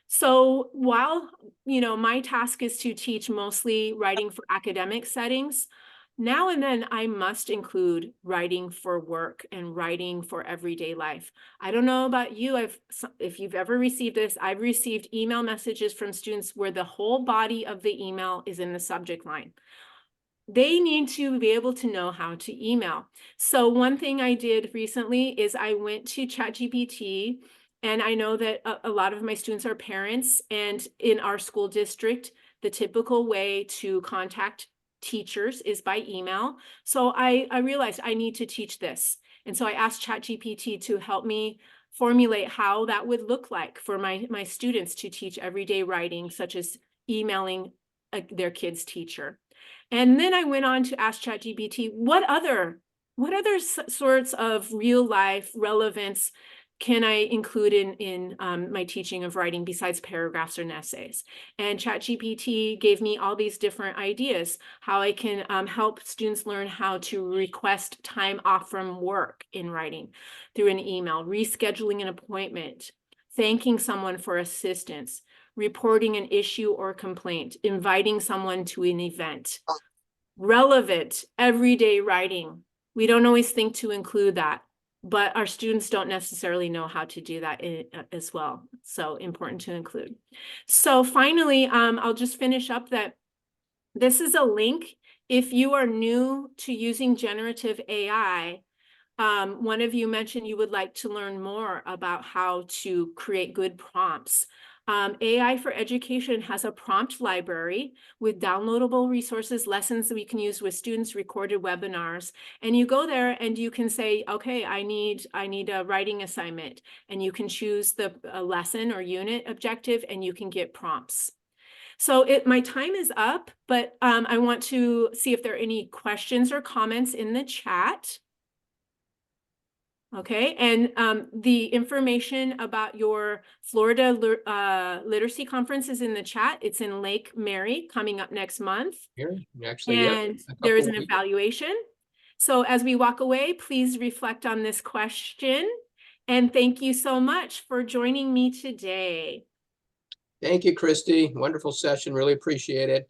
So while, my task is to teach mostly writing for academic settings, now and then I must include writing for work and writing for everyday life. I don't know about you, if you've ever received this, I've received email messages from students where the whole body of the email is in the subject line. They need to be able to know how to email. So one thing I did recently is I went to ChatGPT, and I know that a lot of my students are parents, and in our school district, the typical way to contact teachers is by email. So I realized I need to teach this. And so I asked ChatGPT to help me formulate how that would look like for my students to teach everyday writing, such as emailing their kid's teacher. And then I went on to ask ChatGPT, what other sorts of real life relevance can I include in my teaching of writing besides paragraphs and essays? And ChatGPT gave me all these different ideas, how I can help students learn how to request time off from work in writing through an email, rescheduling an appointment, thanking someone for assistance, reporting an issue or complaint, inviting someone to an event. Relevant, everyday writing. We don't always think to include that, but our students don't necessarily know how to do that as well. So important to include. So finally, I'll just finish up that this is a link. If you are new to using generative AI, one of you mentioned you would like to learn more about how to create good prompts. AI for Education has a prompt library with downloadable resources, lessons that we can use with students, recorded webinars. And you go there and you can say, okay, I need a writing assignment, and you can choose the lesson or unit objective, and you can get prompts. So my time is up, but I want to see if there are any questions or comments in the chat. Okay, and the information about your Florida Literacy Conference is in the chat. It's in Lake Mary coming up next month. Here, actually, yep. And there is an evaluation. So as we walk away, please reflect on this question. And thank you so much for joining me today. Thank you, Kristi. Wonderful session. Really appreciate it.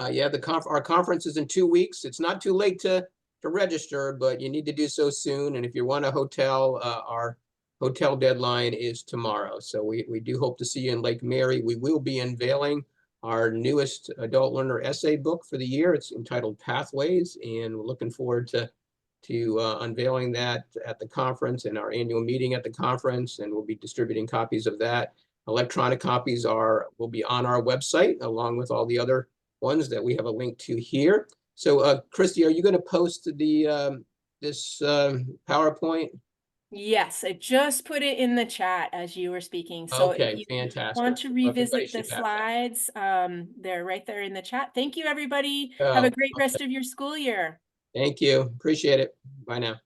Yeah, our conference is in 2 weeks. It's not too late to register, but you need to do so soon. And if you want a hotel, our hotel deadline is tomorrow. So we do hope to see you in Lake Mary. We will be unveiling our newest adult learner essay book for the year. It's entitled Pathways, and we're looking forward to unveiling that at the conference and our annual meeting at the conference, and we'll be distributing copies of that. Electronic copies will be on our website, along with all the other ones that we have a link to here. So Kristi, are you going to post this PowerPoint? Yes, I just put it in the chat as you were speaking. So Okay, if you fantastic. want to revisit the should have slides, they're right there in the chat. Thank you, everybody. that. Have a great rest of your school year. Thank you. Appreciate it. Bye now.